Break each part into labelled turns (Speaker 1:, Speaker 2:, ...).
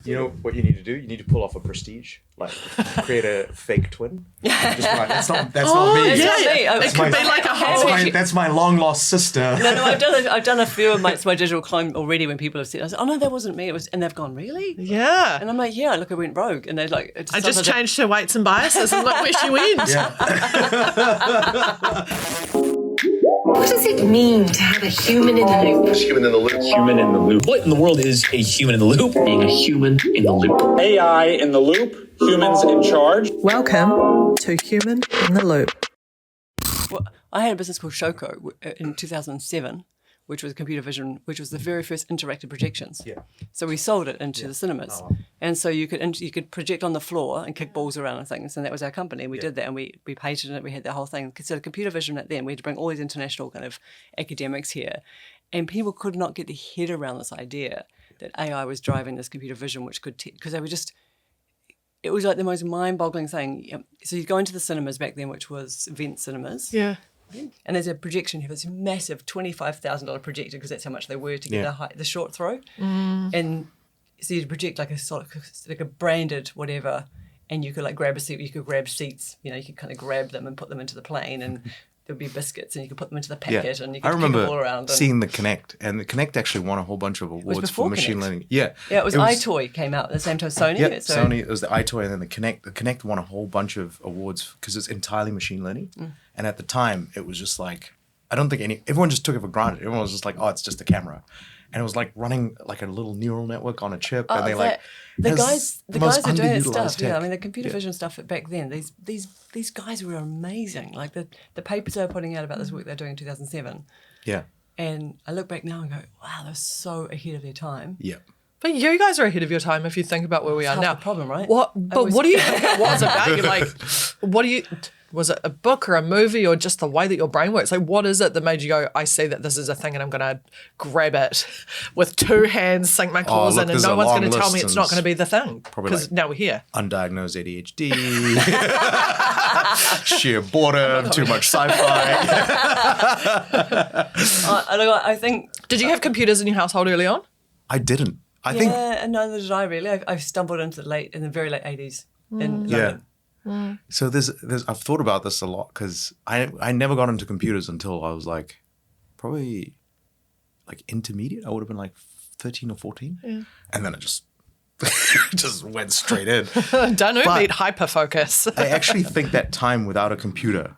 Speaker 1: You know what you need to do? You need to pull off a prestige, like create a fake twin. Just be like, that's not me.
Speaker 2: That's not me.
Speaker 1: That's my long lost sister.
Speaker 3: No, I've done a few of my digital clone already when people have said, I said, oh no, that wasn't me. It was, and they've gone, really?
Speaker 2: Yeah.
Speaker 3: And I'm like, yeah, look, I went rogue. And they're like,
Speaker 2: I just changed her weights and biases and look where she went.
Speaker 1: Yeah.
Speaker 4: What does it mean to have a human in the loop?
Speaker 5: Human in the loop.
Speaker 6: Human in the loop. What in the world is a human in the loop?
Speaker 4: Being a human in the loop.
Speaker 6: AI in the loop. Humans in charge.
Speaker 2: Welcome to Human in the Loop.
Speaker 3: Well, I had a business called Shoko in 2007, which was computer vision, which was the very first interactive projections.
Speaker 1: Yeah.
Speaker 3: So we sold it into the cinemas.
Speaker 1: Oh, wow.
Speaker 3: And so you could project on the floor and kick balls around and things. And that was our company. And we did that and we patented it. We had the whole thing. So computer vision at then, we had to bring all these international kind of academics here. And people could not get their head around this idea that AI was driving this computer vision, which could, because they were just, it was like the most mind-boggling thing. So you go into the cinemas back then, which was event cinemas.
Speaker 2: Yeah.
Speaker 3: And there's a projection here, this massive $25,000 projector, because that's how much they were to get the short throw. And so you'd project like a branded whatever, and you could like grab a seat, you could grab seats, you could kind of grab them and put them into the plane, and there'd be biscuits, and you could put them into the packet, and you could kick them all around.
Speaker 1: Seeing the Kinect, and the Kinect actually won a whole bunch of awards for machine learning. Yeah,
Speaker 3: it was iToy came out at the same time. Sony.
Speaker 1: Yeah, Sony. It was the iToy, and then the Kinect. The Kinect won a whole bunch of awards because it's entirely machine learning. And at the time, it was just like, I don't think everyone just took it for granted. Everyone was just like, oh, it's just a camera. And it was like running like a little neural network on a chip. And they
Speaker 3: the guys are doing that stuff.
Speaker 1: Tech.
Speaker 3: Yeah, I mean the computer vision stuff back then. These guys were amazing. Like the papers they were putting out about this work they're doing in 2007.
Speaker 1: Yeah.
Speaker 3: And I look back now and go, wow, they're so ahead of their time.
Speaker 1: Yeah.
Speaker 2: But you guys are ahead of your time if you think about where we are now.
Speaker 3: The problem, right?
Speaker 2: What do you think it was about you? Like, was it a book or a movie or just the way that your brain works? Like, what is it that made you go, I see that this is a thing and I'm going to grab it with two hands, sink my claws in, and no one's going to tell me it's not going to be the thing. Because now we're here.
Speaker 1: Undiagnosed ADHD, sheer boredom, too much sci-fi.
Speaker 3: I think...
Speaker 2: Did you have computers in your household early on?
Speaker 1: I didn't. I
Speaker 3: think... Yeah, and neither did I really. I stumbled into the very late 80s in London.
Speaker 1: So there's I've thought about this a lot because I never got into computers until I was like probably like intermediate. I would have been like 13 or 14, and then it just just went straight in.
Speaker 2: Don't need hyperfocus.
Speaker 1: I actually think that time without a computer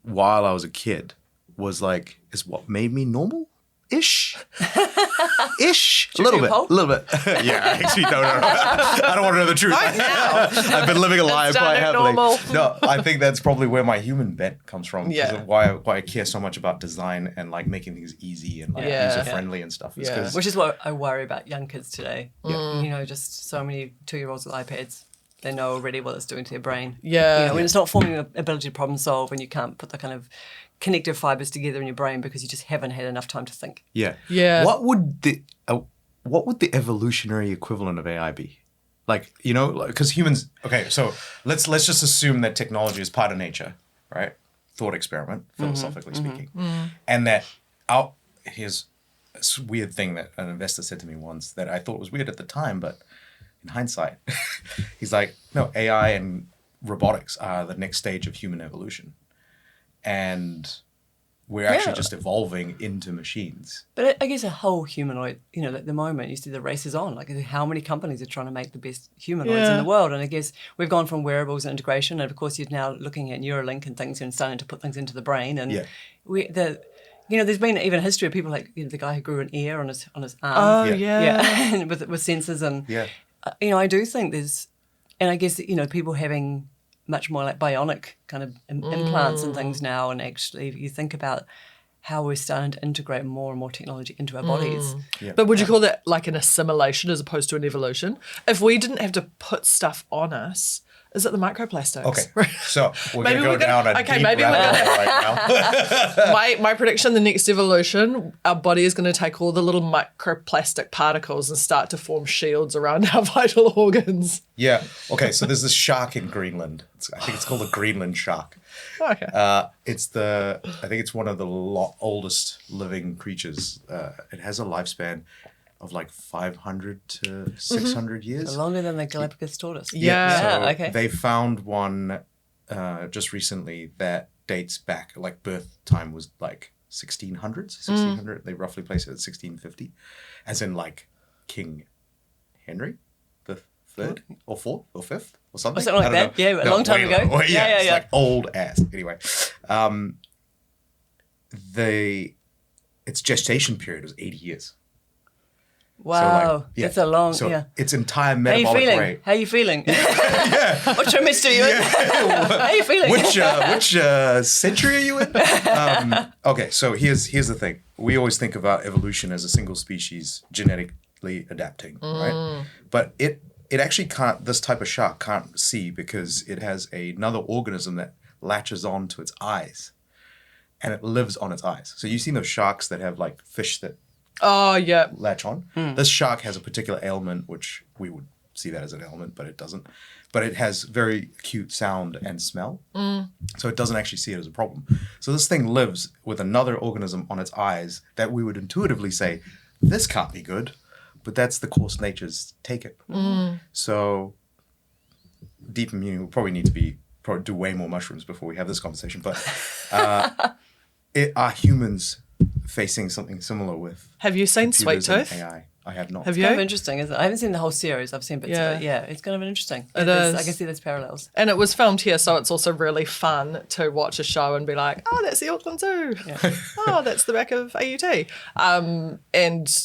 Speaker 1: while I was a kid is what made me normal-ish. A little bit. Yeah, actually, no. I don't want to know the truth.
Speaker 2: Right now.
Speaker 1: I've been living a lie quite happily.
Speaker 2: Normal.
Speaker 1: No, I think that's probably where my human bent comes from.
Speaker 2: Yeah.
Speaker 1: Why I care so much about design and like making things easy and user-friendly and stuff.
Speaker 2: Yeah.
Speaker 3: Which is what I worry about young kids today. Just so many 2-year-olds with iPads. They know already what it's doing to their brain.
Speaker 2: Yeah.
Speaker 3: When it's not forming an ability to problem solve, when you can't put the kind of connective fibers together in your brain because you just haven't had enough time to think.
Speaker 1: Yeah.
Speaker 2: Yeah.
Speaker 1: What would the evolutionary equivalent of AI be? Like, because humans. Okay, so let's just assume that technology is part of nature, right? Thought experiment, philosophically speaking, and that here's a weird thing that an investor said to me once that I thought was weird at the time, but in hindsight, he's like, no, AI and robotics are the next stage of human evolution. And we're actually just evolving into machines.
Speaker 3: But I guess a whole humanoid, at the moment, you see the race is on. Like, how many companies are trying to make the best humanoids in the world? And I guess we've gone from wearables and integration, and of course, you're now looking at Neuralink and things and starting to put things into the brain. And there's been even a history of people like the guy who grew an ear on his arm.
Speaker 2: Oh, yeah.
Speaker 3: with sensors and I do think there's, and I guess people having much more like bionic kind of implants and things now, and actually if you think about how we're starting to integrate more and more technology into our bodies.
Speaker 2: Yeah. But would you call that like an assimilation as opposed to an evolution? If we didn't have to put stuff on us, is it the microplastics?
Speaker 1: Okay, so we're going to go down a deep rabbit hole right
Speaker 2: now. my prediction, the next evolution, our body is going to take all the little microplastic particles and start to form shields around our vital organs.
Speaker 1: Yeah. Okay, so there's this shark in Greenland. I think it's called the Greenland Shark.
Speaker 2: Okay.
Speaker 1: I think it's one of the oldest living creatures. It has a lifespan. of like 500 to 600 years.
Speaker 3: Longer than the Galapagos tortoise.
Speaker 2: Yeah.
Speaker 1: So
Speaker 3: okay.
Speaker 1: they found one just recently that dates back, like birth time was like 1600s, 1600. They roughly place it at 1650, as in like King Henry the third or fourth or fifth or something.
Speaker 3: Or something like
Speaker 1: I don't
Speaker 3: that.
Speaker 1: know.
Speaker 3: Yeah, a long time
Speaker 1: way
Speaker 3: ago.
Speaker 1: lower.
Speaker 3: Yeah,
Speaker 1: It's
Speaker 3: yeah.
Speaker 1: like old ass. Anyway, its gestation period was 80 years.
Speaker 3: Wow. That's a long,
Speaker 1: So
Speaker 3: yeah.
Speaker 1: its entire
Speaker 3: How you
Speaker 1: metabolic
Speaker 3: feeling?
Speaker 1: rate.
Speaker 3: How you feeling? What trimester are you in? How you feeling?
Speaker 1: Which century are you in? Okay, so here's the thing. We always think about evolution as a single species genetically adapting, right? But it actually can't. This type of shark can't see because it has another organism that latches on to its eyes, and it lives on its eyes. So you've seen those sharks that have like fish that
Speaker 2: Oh, yeah.
Speaker 1: latch on. This shark has a particular ailment, which we would see that as an ailment, but it doesn't. But it has very acute sound and smell, so it doesn't actually see it as a problem. So this thing lives with another organism on its eyes that we would intuitively say, this can't be good, but that's the course nature's take it. So deep immunity, we'll probably need to probably do way more mushrooms before we have this conversation, but are humans facing something similar with
Speaker 2: Have you seen Sweet
Speaker 1: computers and
Speaker 2: Tooth?
Speaker 1: AI? I have not.
Speaker 2: Have
Speaker 3: Kind of
Speaker 2: you?
Speaker 3: interesting, isn't it? I haven't seen the whole series. I've seen bits
Speaker 2: Yeah.
Speaker 3: of it. Yeah, it's kind of interesting.
Speaker 2: It
Speaker 3: There's-
Speaker 2: is.
Speaker 3: I can see those parallels.
Speaker 2: And it was filmed here, so it's also really fun to watch a show and be like, oh, that's the Auckland Zoo. Oh, that's the back of AUT. And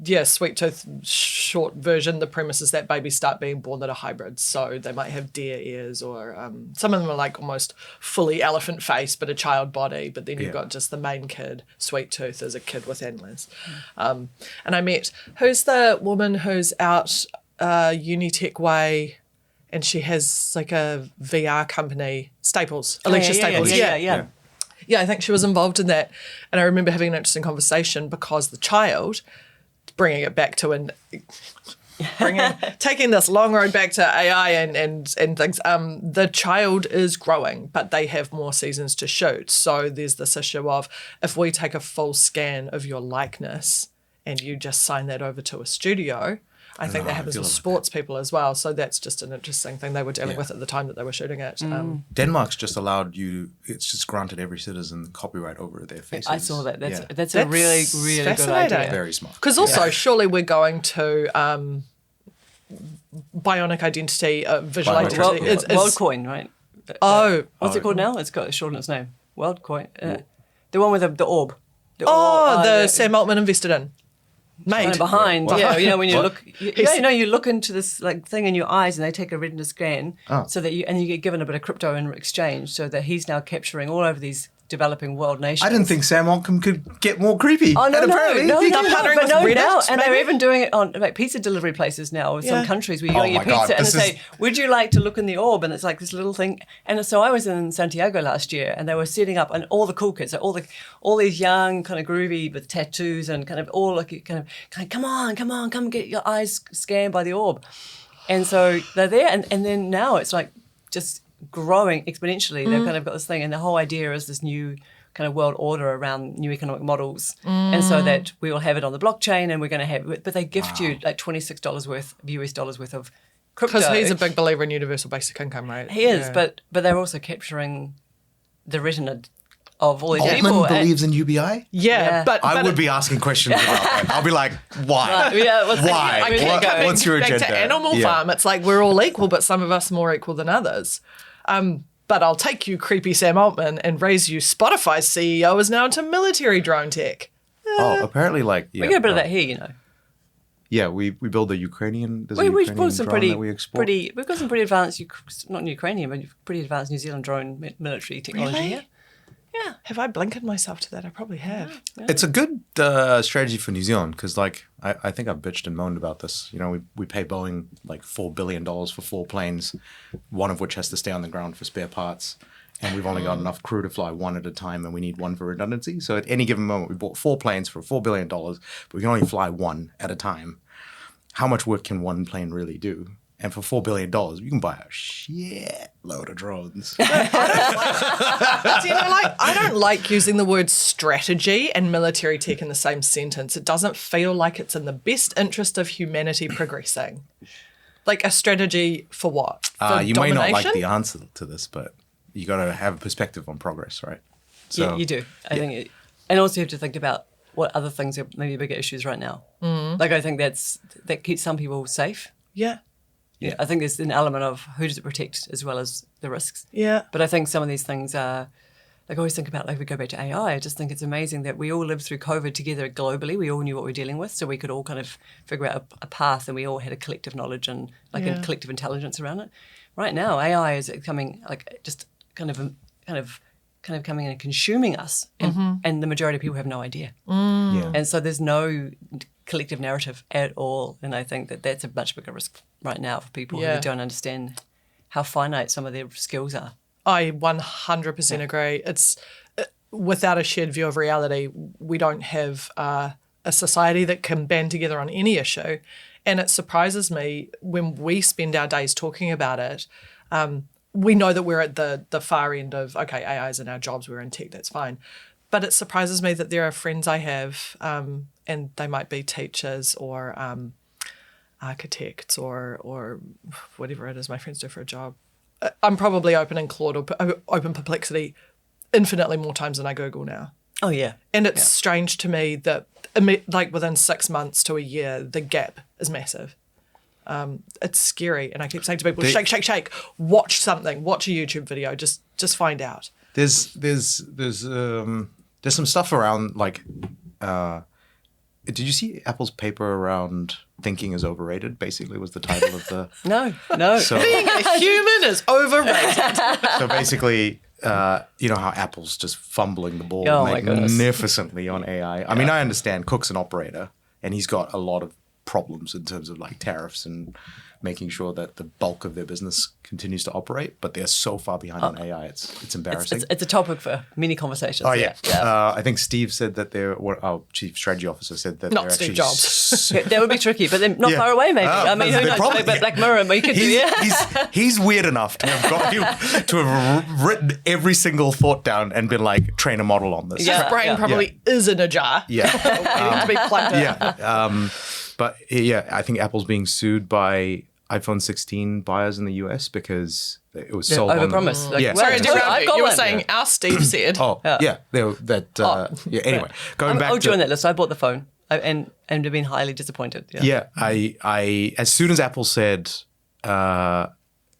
Speaker 2: yeah, Sweet Tooth short version, the premise is that babies start being born that are hybrids. So they might have deer ears or some of them are like almost fully elephant face, but a child body. But then you've got just the main kid, Sweet Tooth, as a kid with antlers. And I met, who's the woman who's out Unitech Way and she has like a VR company, Staples, Alicia Staples.
Speaker 3: Yeah.
Speaker 2: Yeah, I think she was involved in that. And I remember having an interesting conversation because the child, bringing it back to taking this long road back to AI and things, the child is growing, but they have more seasons to shoot. So there's this issue of if we take a full scan of your likeness and you just sign that over to a studio, I think that happens with sports people as well. So that's just an interesting thing they were dealing with at the time that they were shooting it.
Speaker 1: Denmark's just allowed you. It's just granted every citizen copyright over their faces.
Speaker 3: I saw that. That's
Speaker 2: That's
Speaker 3: a really, really good
Speaker 2: fascinating.
Speaker 3: idea.
Speaker 1: very smart.
Speaker 2: Because also, surely we're going to bionic identity, visual
Speaker 1: Biometric,
Speaker 2: identity.
Speaker 1: yeah.
Speaker 3: WorldCoin, right? What's it called now? It's got a short in its name. WorldCoin. The one with the orb. The
Speaker 2: Sam Altman invested in. Made.
Speaker 3: Behind,
Speaker 1: What?
Speaker 3: yeah, you know when you
Speaker 1: What?
Speaker 3: look, you look into this like thing in your eyes, and they take a retina scan, so that you get given a bit of crypto in exchange, so that he's now capturing all over these developing world nations.
Speaker 1: I didn't think Sam Altman could get more creepy.
Speaker 3: Oh no,
Speaker 1: And
Speaker 3: no,
Speaker 1: apparently
Speaker 3: no,
Speaker 1: he
Speaker 3: no,
Speaker 1: can.
Speaker 2: They're partnering
Speaker 3: but
Speaker 2: with
Speaker 3: no,
Speaker 2: Reddit,
Speaker 3: now, and they're
Speaker 2: maybe?
Speaker 3: even doing it on like pizza delivery places now. With some
Speaker 2: Yeah.
Speaker 3: countries where you
Speaker 1: Oh
Speaker 3: go get your
Speaker 1: my God,
Speaker 3: pizza and
Speaker 1: this
Speaker 3: they
Speaker 1: is-
Speaker 3: say, "Would you like to look in the orb?" And it's like this little thing. And so I was in Santiago last year, and they were setting up, and all the cool kids, so all these young kind of groovy with tattoos and kind of all like kind of come on, get your eyes scanned by the orb. And so they're there, and then now it's like just growing exponentially. They've kind of got this thing, and the whole idea is this new kind of world order around new economic models, and so that we will have it on the blockchain, and we're going to have it. But they gift you like $26 worth of US dollars worth of crypto.
Speaker 2: Because he's a big believer in universal basic income, right?
Speaker 3: He is,
Speaker 2: Yeah.
Speaker 3: but they're also capturing the retina of all these
Speaker 1: Altman
Speaker 3: people.
Speaker 1: believes in UBI.
Speaker 2: Yeah, but
Speaker 1: I
Speaker 2: but
Speaker 1: would be asking questions about that. I'll be like, why?
Speaker 3: Yeah, what's
Speaker 1: Why?
Speaker 3: I can't
Speaker 1: What-
Speaker 3: go.
Speaker 1: what's your
Speaker 2: back
Speaker 1: agenda?
Speaker 2: to Animal
Speaker 1: Yeah.
Speaker 2: Farm, it's like we're all equal, but some of us more equal than others. But I'll take you, creepy Sam Altman, and raise you. Spotify's CEO is now into military drone tech.
Speaker 1: Oh, apparently, like
Speaker 3: We get a bit of that here, you know.
Speaker 1: Yeah, we build a Ukrainian. There's a
Speaker 3: We've
Speaker 1: Ukrainian
Speaker 3: got some
Speaker 1: drone that we export.
Speaker 3: we've got some pretty advanced, not Ukrainian, but pretty advanced New Zealand drone military technology
Speaker 2: Really?
Speaker 3: here. Yeah.
Speaker 2: Have I blinkered myself to that? I probably have.
Speaker 1: It's a good strategy for New Zealand because, like, I think I've bitched and moaned about this. You know, we pay Boeing like $4 billion for 4 planes, one of which has to stay on the ground for spare parts. And we've only got enough crew to fly one at a time, and we need one for redundancy. So at any given moment, we bought 4 planes for $4 billion, but we can only fly one at a time. How much work can one plane really do? And for $4 billion, you can buy a shit load of drones.
Speaker 2: I don't like using the word strategy and military tech in the same sentence. It doesn't feel like it's in the best interest of humanity progressing. Like a strategy for what? For
Speaker 1: You
Speaker 2: domination?
Speaker 1: may not like the answer to this, but you got to have a perspective on progress, right? So,
Speaker 3: Yeah, you do. I think, and also you have to think about what other things are maybe bigger issues right now. Like I think that keeps some people safe.
Speaker 2: Yeah.
Speaker 3: Yeah, I think there's an element of who does it protect as well as the risks.
Speaker 2: Yeah.
Speaker 3: But I think some of these things are, like I always think about, like we go back to AI, I just think it's amazing that we all lived through COVID together globally. We all knew what we were dealing with, so we could all kind of figure out a path, and we all had a collective knowledge and like a collective intelligence around it. Right now, AI is coming like just kind of coming in and consuming us, and the majority of people have no idea.
Speaker 1: Yeah.
Speaker 3: And so there's no collective narrative at all, and I think that that's a much bigger risk right now for people who don't understand how finite some of their skills are.
Speaker 2: I 100% agree. It's without a shared view of reality, we don't have a society that can band together on any issue. And it surprises me when we spend our days talking about it. We know that we're at the far end of, okay, AI is in our jobs, we're in tech, that's fine. But it surprises me that there are friends I have, and they might be teachers or architects or whatever it is my friends do for a job. I'm probably opening Claude or Open Perplexity infinitely more times than I Google now.
Speaker 3: Oh, yeah.
Speaker 2: And it's strange to me that, like, within 6 months to a year, the gap is massive. It's scary. And I keep saying to people, shake, watch something, watch a YouTube video, just find out.
Speaker 1: There's some stuff around, like, did you see Apple's paper around thinking is overrated, basically, was the title of the...
Speaker 3: No.
Speaker 1: So,
Speaker 2: Being a human is overrated.
Speaker 1: so basically, you know how Apple's just fumbling the ball
Speaker 3: Oh, my goodness.
Speaker 1: magnificently on AI. I mean, I understand Cook's an operator, and he's got a lot of problems in terms of like tariffs and making sure that the bulk of their business continues to operate, but they're so far behind on AI, it's embarrassing.
Speaker 3: It's a topic for many conversations.
Speaker 1: Oh, yeah. I think Steve said that our chief strategy officer said that
Speaker 2: Not
Speaker 1: they're
Speaker 2: Steve
Speaker 1: actually
Speaker 2: Jobs.
Speaker 3: That would be tricky, but then not
Speaker 1: Yeah.
Speaker 3: far away maybe. I mean,
Speaker 1: that's
Speaker 3: who
Speaker 1: the
Speaker 3: knows?
Speaker 1: problem.
Speaker 3: But Black Mirror, we could do,
Speaker 1: He's weird enough to have written every single thought down and been like, train a model on this.
Speaker 3: Yeah.
Speaker 2: His brain probably is in a jar.
Speaker 1: Yeah.
Speaker 2: Waiting to be plugged in.
Speaker 1: Yeah. But yeah, I think Apple's being sued by iPhone 16 buyers in the US because it was sold on
Speaker 3: Overpromise. Like,
Speaker 1: yeah.
Speaker 3: well,
Speaker 2: Sorry,
Speaker 3: Sorry, I've got
Speaker 2: you were
Speaker 3: one.
Speaker 2: saying our Steve said.
Speaker 1: Oh, yeah. Yeah, anyway, going back
Speaker 3: I'll
Speaker 1: to...
Speaker 3: join that list. I bought the phone and have been highly disappointed.
Speaker 1: Yeah, I as soon as Apple said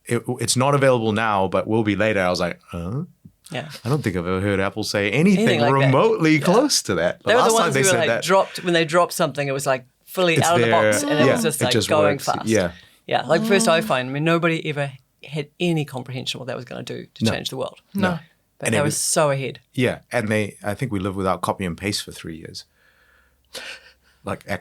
Speaker 1: it's not available now, but will be later, I was like, huh?
Speaker 3: Yeah.
Speaker 1: I don't think I've ever heard Apple say anything
Speaker 3: like that.
Speaker 1: remotely close to that.
Speaker 3: They were
Speaker 1: Last
Speaker 3: the
Speaker 1: time
Speaker 3: ones
Speaker 1: they
Speaker 3: who were
Speaker 1: said
Speaker 3: like
Speaker 1: that,
Speaker 3: dropped, when they dropped something, it was like fully
Speaker 1: It's
Speaker 3: out of the
Speaker 1: there.
Speaker 3: box and it
Speaker 1: Yeah.
Speaker 3: was just
Speaker 1: It
Speaker 3: like
Speaker 1: just
Speaker 3: going
Speaker 1: works.
Speaker 3: fast.
Speaker 1: Yeah.
Speaker 3: Yeah, like first iPhone, I mean, nobody ever had any comprehension what that was going to do to change the world.
Speaker 2: No.
Speaker 3: But
Speaker 1: And
Speaker 3: they
Speaker 1: it
Speaker 3: were
Speaker 1: was-
Speaker 3: so ahead.
Speaker 1: yeah, and I think we lived without copy and paste for 3 years. Like I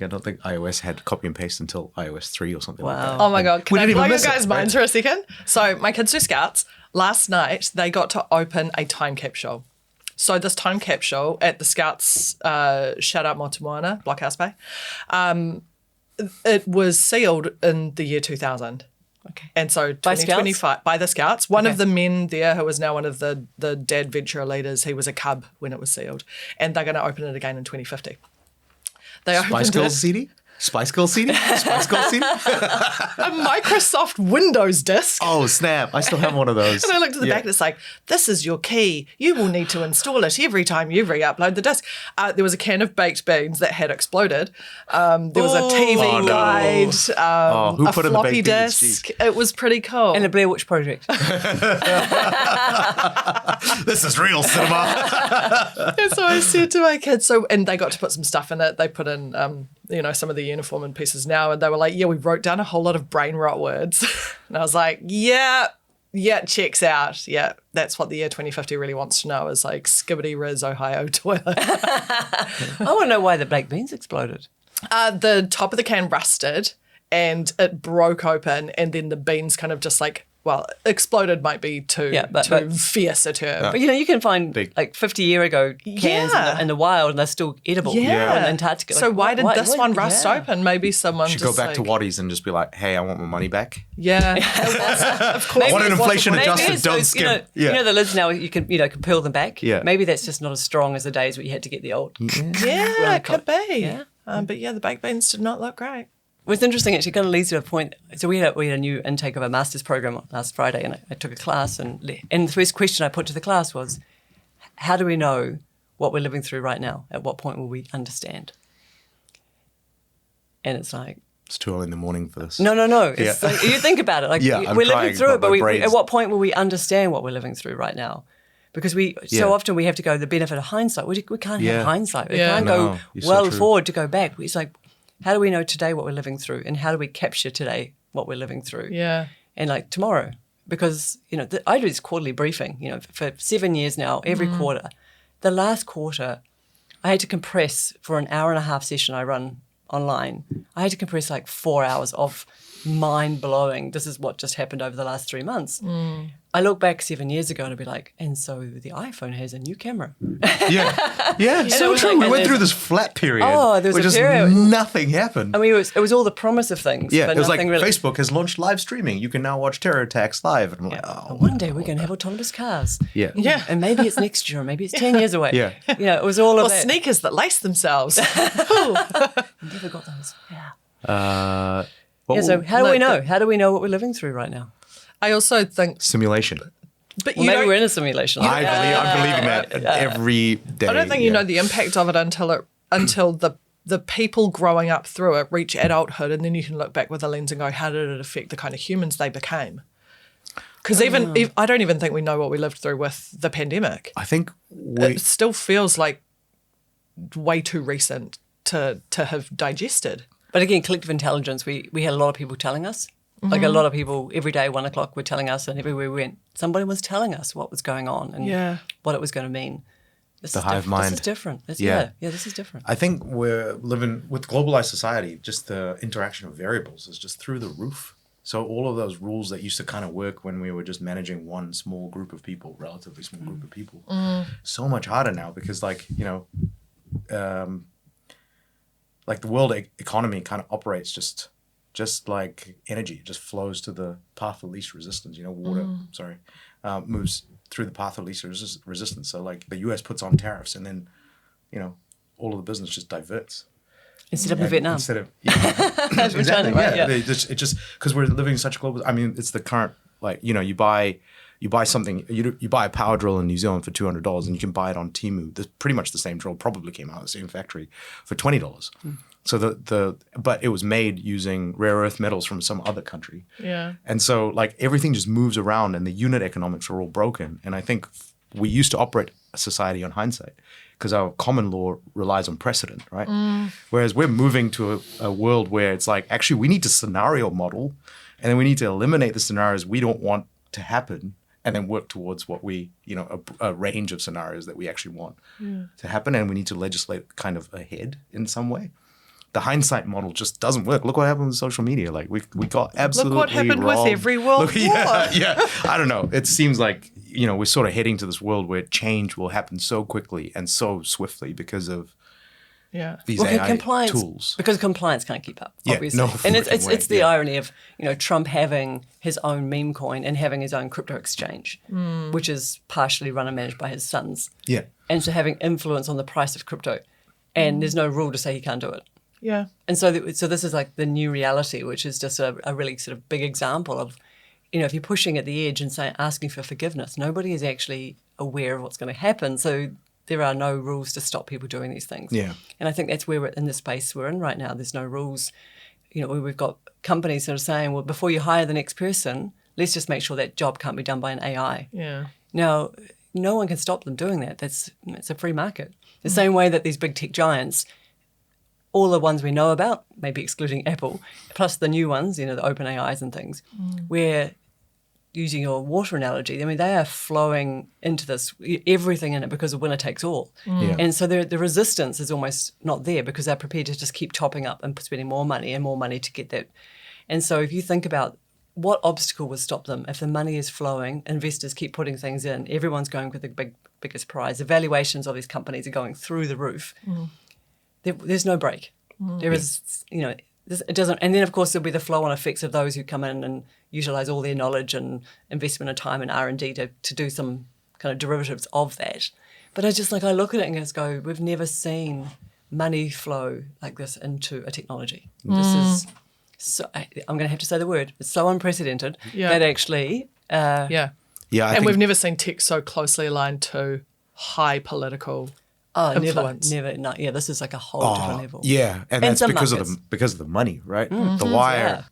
Speaker 1: don't think iOS had copy and paste until iOS 3 or something like that.
Speaker 2: Oh my God. Can
Speaker 1: We
Speaker 2: I
Speaker 1: didn't
Speaker 2: blow
Speaker 1: even
Speaker 2: your
Speaker 1: miss it,
Speaker 2: guys' minds
Speaker 1: right?
Speaker 2: for a second? So my kids do Scouts. Last night, they got to open a time capsule. So this time capsule at the Scouts, shout out Motumoana, Blockhouse Bay, it was sealed in the year 2000.
Speaker 3: Okay.
Speaker 2: And so
Speaker 3: By Scouts?
Speaker 2: 2025 by the Scouts. One of
Speaker 3: Okay.
Speaker 2: the men there who was now one of the dad venture leaders, he was a cub when it was sealed. And they're going to open it again in 2050. They
Speaker 1: Spice
Speaker 2: opened
Speaker 1: Girls
Speaker 2: it,
Speaker 1: CD? Spice Girls CD? Spice Girls CD?
Speaker 2: a Microsoft Windows disk.
Speaker 1: Oh, snap. I still have one of those.
Speaker 2: And I looked at the back and it's like, this is your key. You will need to install it every time you re-upload the disk. There was a can of baked beans that had exploded. There was a TV
Speaker 1: Oh, no.
Speaker 2: guide,
Speaker 1: who
Speaker 2: a
Speaker 1: put in the
Speaker 2: floppy
Speaker 1: baked beans?
Speaker 2: disk. It was pretty cool.
Speaker 3: And the Blair Witch Project.
Speaker 1: This is real cinema.
Speaker 2: And so I said to my kids, and they got to put some stuff in it. They put in, some of the uniform and pieces now. And they were like, yeah, we wrote down a whole lot of brain rot words. And I was like, yeah, checks out. Yeah, that's what the year 2050 really wants to know is like skibbity riz Ohio toilet.
Speaker 3: I want to know why the baked beans exploded.
Speaker 2: The top of the can rusted and it broke open and then the beans kind of just like well, exploded might be too fierce a term.
Speaker 3: But you can find
Speaker 1: Big.
Speaker 3: like 50-year ago cans in the wild and they're still edible.
Speaker 2: Yeah.
Speaker 3: In Antarctica.
Speaker 2: So why did this one rust
Speaker 3: yeah.
Speaker 2: open? Maybe someone
Speaker 1: Should
Speaker 2: just
Speaker 1: go back to Waddies and just be like, hey, I want my money back.
Speaker 2: Yeah, of course.
Speaker 1: I want an inflation
Speaker 3: Maybe
Speaker 1: adjusted,
Speaker 3: it's
Speaker 1: don't
Speaker 3: those,
Speaker 1: skip.
Speaker 3: You know the lids now, you can peel them back.
Speaker 1: Yeah.
Speaker 3: Maybe that's just not as strong as the days where you had to get the old.
Speaker 2: Yeah, it could be.
Speaker 3: Yeah.
Speaker 2: But yeah, the baked beans did not look great.
Speaker 3: Well, it's interesting, actually, kind of leads to a point. So we had a new intake of a master's program last Friday, and I took a class, and the first question I put to the class was, how do we know what we're living through right now? At what point will we understand? And it's like,
Speaker 1: It's too early in the morning for this.
Speaker 3: no. It's like, you think about it. Like
Speaker 1: I'm
Speaker 3: we're
Speaker 1: trying,
Speaker 3: living through it,
Speaker 1: but
Speaker 3: but
Speaker 1: my brain's-
Speaker 3: at what point will we understand what we're living through right now? Because so often we have to go the benefit of hindsight. We can't have hindsight. We can't
Speaker 1: No,
Speaker 3: go
Speaker 1: you're so
Speaker 3: well
Speaker 1: true.
Speaker 3: forward to go back. It's like, how do we know today what we're living through, and how do we capture today what we're living through?
Speaker 2: Yeah.
Speaker 3: And like tomorrow, because I do this quarterly briefing. For 7 years now, every quarter. The last quarter, I had to compress for an hour and a half session I run online. I had to compress like 4 hours of mind-blowing. This is what just happened over the last 3 months. I look back 7 years ago and I'd be like, and so the iPhone has a new camera.
Speaker 1: Yeah, so
Speaker 3: was
Speaker 1: true.
Speaker 3: like-
Speaker 1: We
Speaker 3: and
Speaker 1: went through
Speaker 3: there's-
Speaker 1: this flat period.
Speaker 3: Oh, there was
Speaker 1: where
Speaker 3: a
Speaker 1: just
Speaker 3: period-
Speaker 1: nothing happened.
Speaker 3: I mean, it was all the promise of things.
Speaker 1: Yeah,
Speaker 3: but
Speaker 1: it was like
Speaker 3: nothing really.
Speaker 1: Facebook has launched live streaming. You can now watch terror attacks live. And I'm like, oh.
Speaker 3: One day we're going to have autonomous cars.
Speaker 1: Yeah.
Speaker 2: Yeah.
Speaker 3: And maybe it's next year, or maybe it's 10 years away.
Speaker 1: Yeah.
Speaker 3: It was all of
Speaker 2: Or
Speaker 3: that.
Speaker 2: sneakers that lace themselves.
Speaker 3: Never got those. Yeah.
Speaker 1: Well,
Speaker 3: So how do
Speaker 2: no,
Speaker 3: we know? How do we know what we're living through right now?
Speaker 2: I also think,
Speaker 1: simulation.
Speaker 2: but
Speaker 3: Well,
Speaker 2: you
Speaker 3: maybe
Speaker 2: don't,
Speaker 3: we're in a simulation.
Speaker 1: I'm believing that every day.
Speaker 2: I don't think you know the impact of it until the people growing up through it reach adulthood, and then you can look back with a lens and go, how did it affect the kind of humans they became? Because I don't even think we know what we lived through with the pandemic.
Speaker 1: I think
Speaker 2: It still feels like way too recent to have digested.
Speaker 3: But again, collective intelligence, we had a lot of people telling us. Like a lot of people every day, 1 o'clock, were telling us, and everywhere we went, somebody was telling us what was going on and what it was going to mean. This
Speaker 1: The
Speaker 3: is
Speaker 1: hive
Speaker 3: This is
Speaker 1: mind.
Speaker 3: different.
Speaker 1: Yeah.
Speaker 3: This is different.
Speaker 1: I think we're living with globalized society, just the interaction of variables is just through the roof. So all of those rules that used to kind of work when we were just managing one small group of people, relatively small group of people, so much harder now because like the world economy kind of operates just like energy. It just flows to the path of least resistance. Water, moves through the path of least resistance. So like the US puts on tariffs and then, all of the business just diverts.
Speaker 3: Instead of in Vietnam.
Speaker 1: Instead of
Speaker 3: Exactly,
Speaker 1: exactly,
Speaker 3: right,
Speaker 1: yeah.
Speaker 3: yeah.
Speaker 1: It just because we're living in such a global. I mean, it's the current you buy something. You buy a power drill in New Zealand for $200, and you can buy it on Temu. There's pretty much the same drill. Probably came out of the same factory for $20. So but it was made using rare earth metals from some other country.
Speaker 2: Yeah.
Speaker 1: And so like everything just moves around, and the unit economics are all broken. And I think we used to operate a society on hindsight, because our common law relies on precedent, right? Whereas we're moving to a world where it's like, actually, we need to scenario model, and then we need to eliminate the scenarios we don't want to happen, and then work towards what we, a range of scenarios that we actually want to happen, and we need to legislate kind of ahead in some way. The hindsight model just doesn't work. Look what happened with social media. Like we got absolutely
Speaker 2: Look what happened
Speaker 1: wrong.
Speaker 2: with every world war.
Speaker 1: Yeah. I don't know. It seems like, we're sort of heading to this world where change will happen so quickly and so swiftly because of these AI
Speaker 3: compliance,
Speaker 1: tools.
Speaker 3: because compliance can't keep up,
Speaker 1: Yeah,
Speaker 3: obviously.
Speaker 1: no
Speaker 3: And it's
Speaker 1: freaking way,
Speaker 3: the
Speaker 1: yeah.
Speaker 3: irony of Trump having his own meme coin and having his own crypto exchange, which is partially run and managed by his sons.
Speaker 1: Yeah.
Speaker 3: And so having influence on the price of crypto, and there's no rule to say he can't do it.
Speaker 2: Yeah.
Speaker 3: And so this is like the new reality, which is just a really sort of big example of, if you're pushing at the edge and asking for forgiveness, nobody is actually aware of what's going to happen. So there are no rules to stop people doing these things.
Speaker 1: Yeah.
Speaker 3: And I think that's where we're in the space we're in right now. There's no rules. We've got companies that are saying, well, before you hire the next person, let's just make sure that job can't be done by an AI.
Speaker 2: Yeah.
Speaker 3: Now, no one can stop them doing that. It's a free market. The same way that these big tech giants, all the ones we know about, maybe excluding Apple, plus the new ones, the open AIs and things, where, using your water analogy, I mean, they are flowing into this, everything in it, because of winner takes all.
Speaker 1: Yeah.
Speaker 3: And so the resistance is almost not there, because they're prepared to just keep topping up and spending more money to get that. And so if you think about what obstacle would stop them? If the money is flowing, investors keep putting things in, everyone's going with the biggest prize. The valuations of these companies are going through the roof. There's no break. There is, it doesn't. And then, of course, there'll be the flow-on effects of those who come in and utilize all their knowledge and investment and time and R&D to do some kind of derivatives of that. But I look at it and just go, we've never seen money flow like this into a technology. This is, so, I'm going to have to say the word, it's so unprecedented that actually...
Speaker 1: Yeah,
Speaker 2: and we've never seen tech so closely aligned to high political influence.
Speaker 3: Never. Yeah, this is like a whole different level.
Speaker 1: Yeah, and that's
Speaker 3: some
Speaker 1: because
Speaker 3: markets.
Speaker 1: of the money, right? The wire.
Speaker 3: Yeah.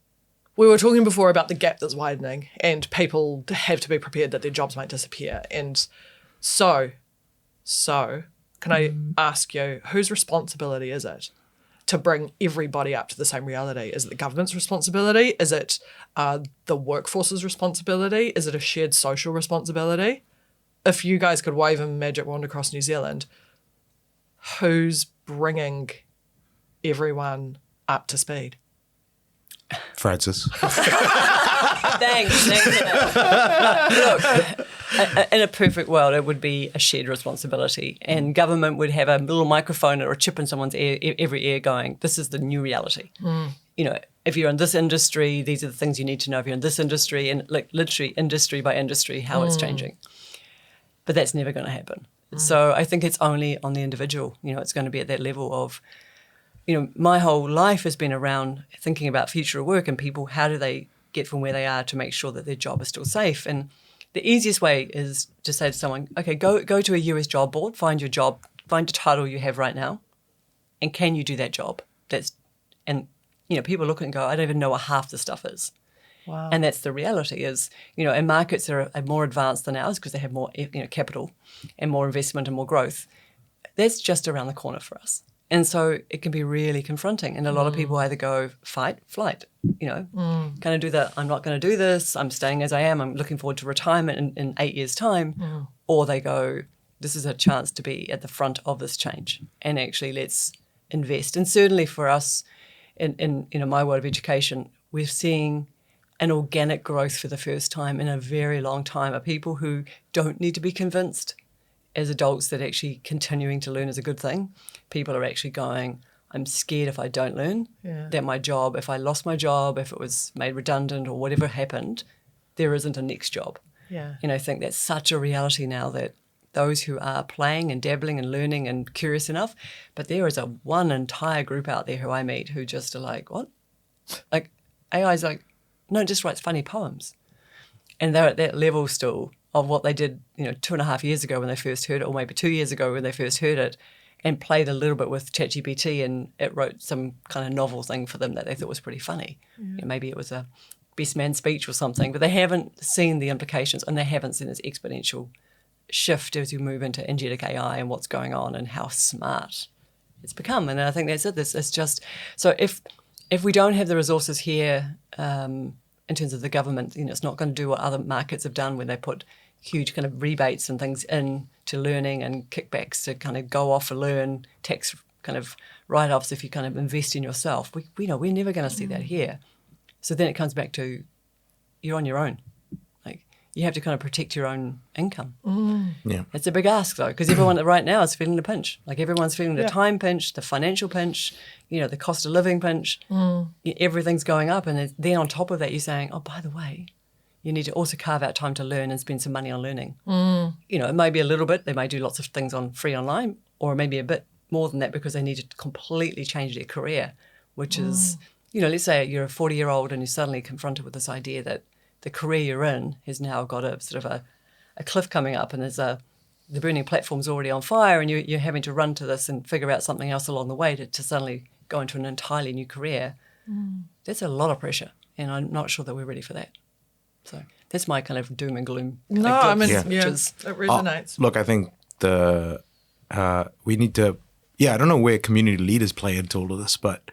Speaker 2: We were talking before about the gap that's widening and people have to be prepared that their jobs might disappear. And so can I ask you, whose responsibility is it to bring everybody up to the same reality? Is it the government's responsibility? Is it the workforce's responsibility? Is it a shared social responsibility? If you guys could wave a magic wand across New Zealand, who's bringing everyone up to speed?
Speaker 1: Francis.
Speaker 3: Thanks. Look, in a perfect world, it would be a shared responsibility, and government would have a little microphone or a chip in someone's ear, every ear, going, "This is the new reality." If you're in this industry, these are the things you need to know. If you're in this industry, and like literally industry by industry, how it's changing. But that's never going to happen. So I think it's only on the individual. It's going to be at that level of. My whole life has been around thinking about future of work and people, how do they get from where they are to make sure that their job is still safe? And the easiest way is to say to someone, okay, go to a US job board, find your job, find the title you have right now, and can you do that job? People look and go, I don't even know what half the stuff is.
Speaker 2: Wow.
Speaker 3: And that's the reality is, and markets are more advanced than ours because they have more capital and more investment and more growth. That's just around the corner for us. And so it can be really confronting. And a lot of people either go fight, flight, kind of do the, I'm not going to do this, I'm staying as I am, I'm looking forward to retirement in 8 years' time. Or they go, this is a chance to be at the front of this change and actually let's invest. And certainly for us in my world of education, we're seeing an organic growth for the first time in a very long time of people who don't need to be convinced as adults that actually continuing to learn is a good thing. People are actually going, I'm scared if I don't learn, that my job, if I lost my job, if it was made redundant or whatever happened, there isn't a next job.
Speaker 2: Yeah.
Speaker 3: I think that's such a reality now that those who are playing and dabbling and learning and curious enough, but there is one entire group out there who I meet who just are like, what? Like AI's like, no, it just writes funny poems. And they're at that level still of what they did, 2.5 years ago when they first heard it, or maybe 2 years ago when they first heard it, and played a little bit with ChatGPT, and it wrote some kind of novel thing for them that they thought was pretty funny. Maybe it was a best man speech or something, but they haven't seen the implications, and they haven't seen this exponential shift as you move into agentic AI and what's going on and how smart it's become. And I think that's it. It's just, so if we don't have the resources here in terms of the government, it's not going to do what other markets have done when they put huge kind of rebates and things in to learning and kickbacks to kind of go off and learn, tax kind of write-offs if you kind of invest in yourself. We know we're never going to see that here. So then it comes back to you're on your own. Like you have to kind of protect your own income.
Speaker 1: Yeah.
Speaker 3: It's a big ask though, because everyone right now is feeling the pinch. Like everyone's feeling the time pinch, the financial pinch, the cost of living pinch. Everything's going up, and then on top of that, you're saying, oh, by the way, you need to also carve out time to learn and spend some money on learning. It may be a little bit. They may do lots of things on free online, or maybe a bit more than that because they need to completely change their career, which is, let's say you're a 40-year-old and you're suddenly confronted with this idea that the career you're in has now got a sort of a cliff coming up, and the burning platform's already on fire, and you're having to run to this and figure out something else along the way to suddenly go into an entirely new career. That's a lot of pressure, and I'm not sure that we're ready for that. So that's my kind of doom and gloom.
Speaker 2: No, I mean,
Speaker 3: it
Speaker 2: resonates.
Speaker 1: Look, I think we need to, I don't know where community leaders play into all of this, but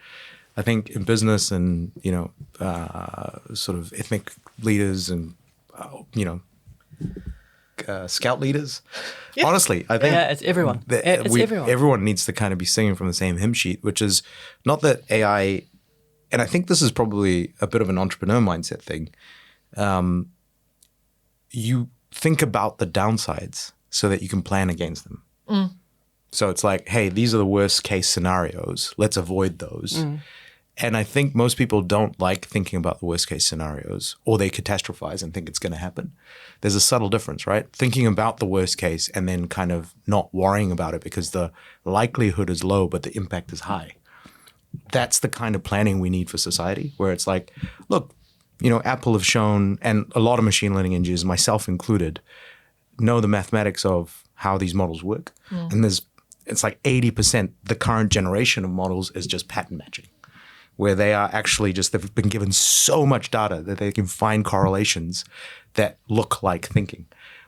Speaker 1: I think in business and, sort of ethnic leaders and, scout leaders, honestly, I think
Speaker 3: it's everyone. Everyone.
Speaker 1: Everyone needs to kind of be singing from the same hymn sheet, which is not that AI, and I think this is probably a bit of an entrepreneur mindset thing, you think about the downsides so that you can plan against them. So it's like, hey, these are the worst case scenarios. Let's avoid those. And I think most people don't like thinking about the worst case scenarios, or they catastrophize and think it's going to happen. There's a subtle difference, right? Thinking about the worst case and then kind of not worrying about it because the likelihood is low, but the impact is high. That's the kind of planning we need for society, where it's like, look, Apple have shown, and a lot of machine learning engineers, myself included, know the mathematics of how these models work. And it's like 80%, the current generation of models is just pattern matching, where they are actually they've been given so much data that they can find correlations that look like thinking.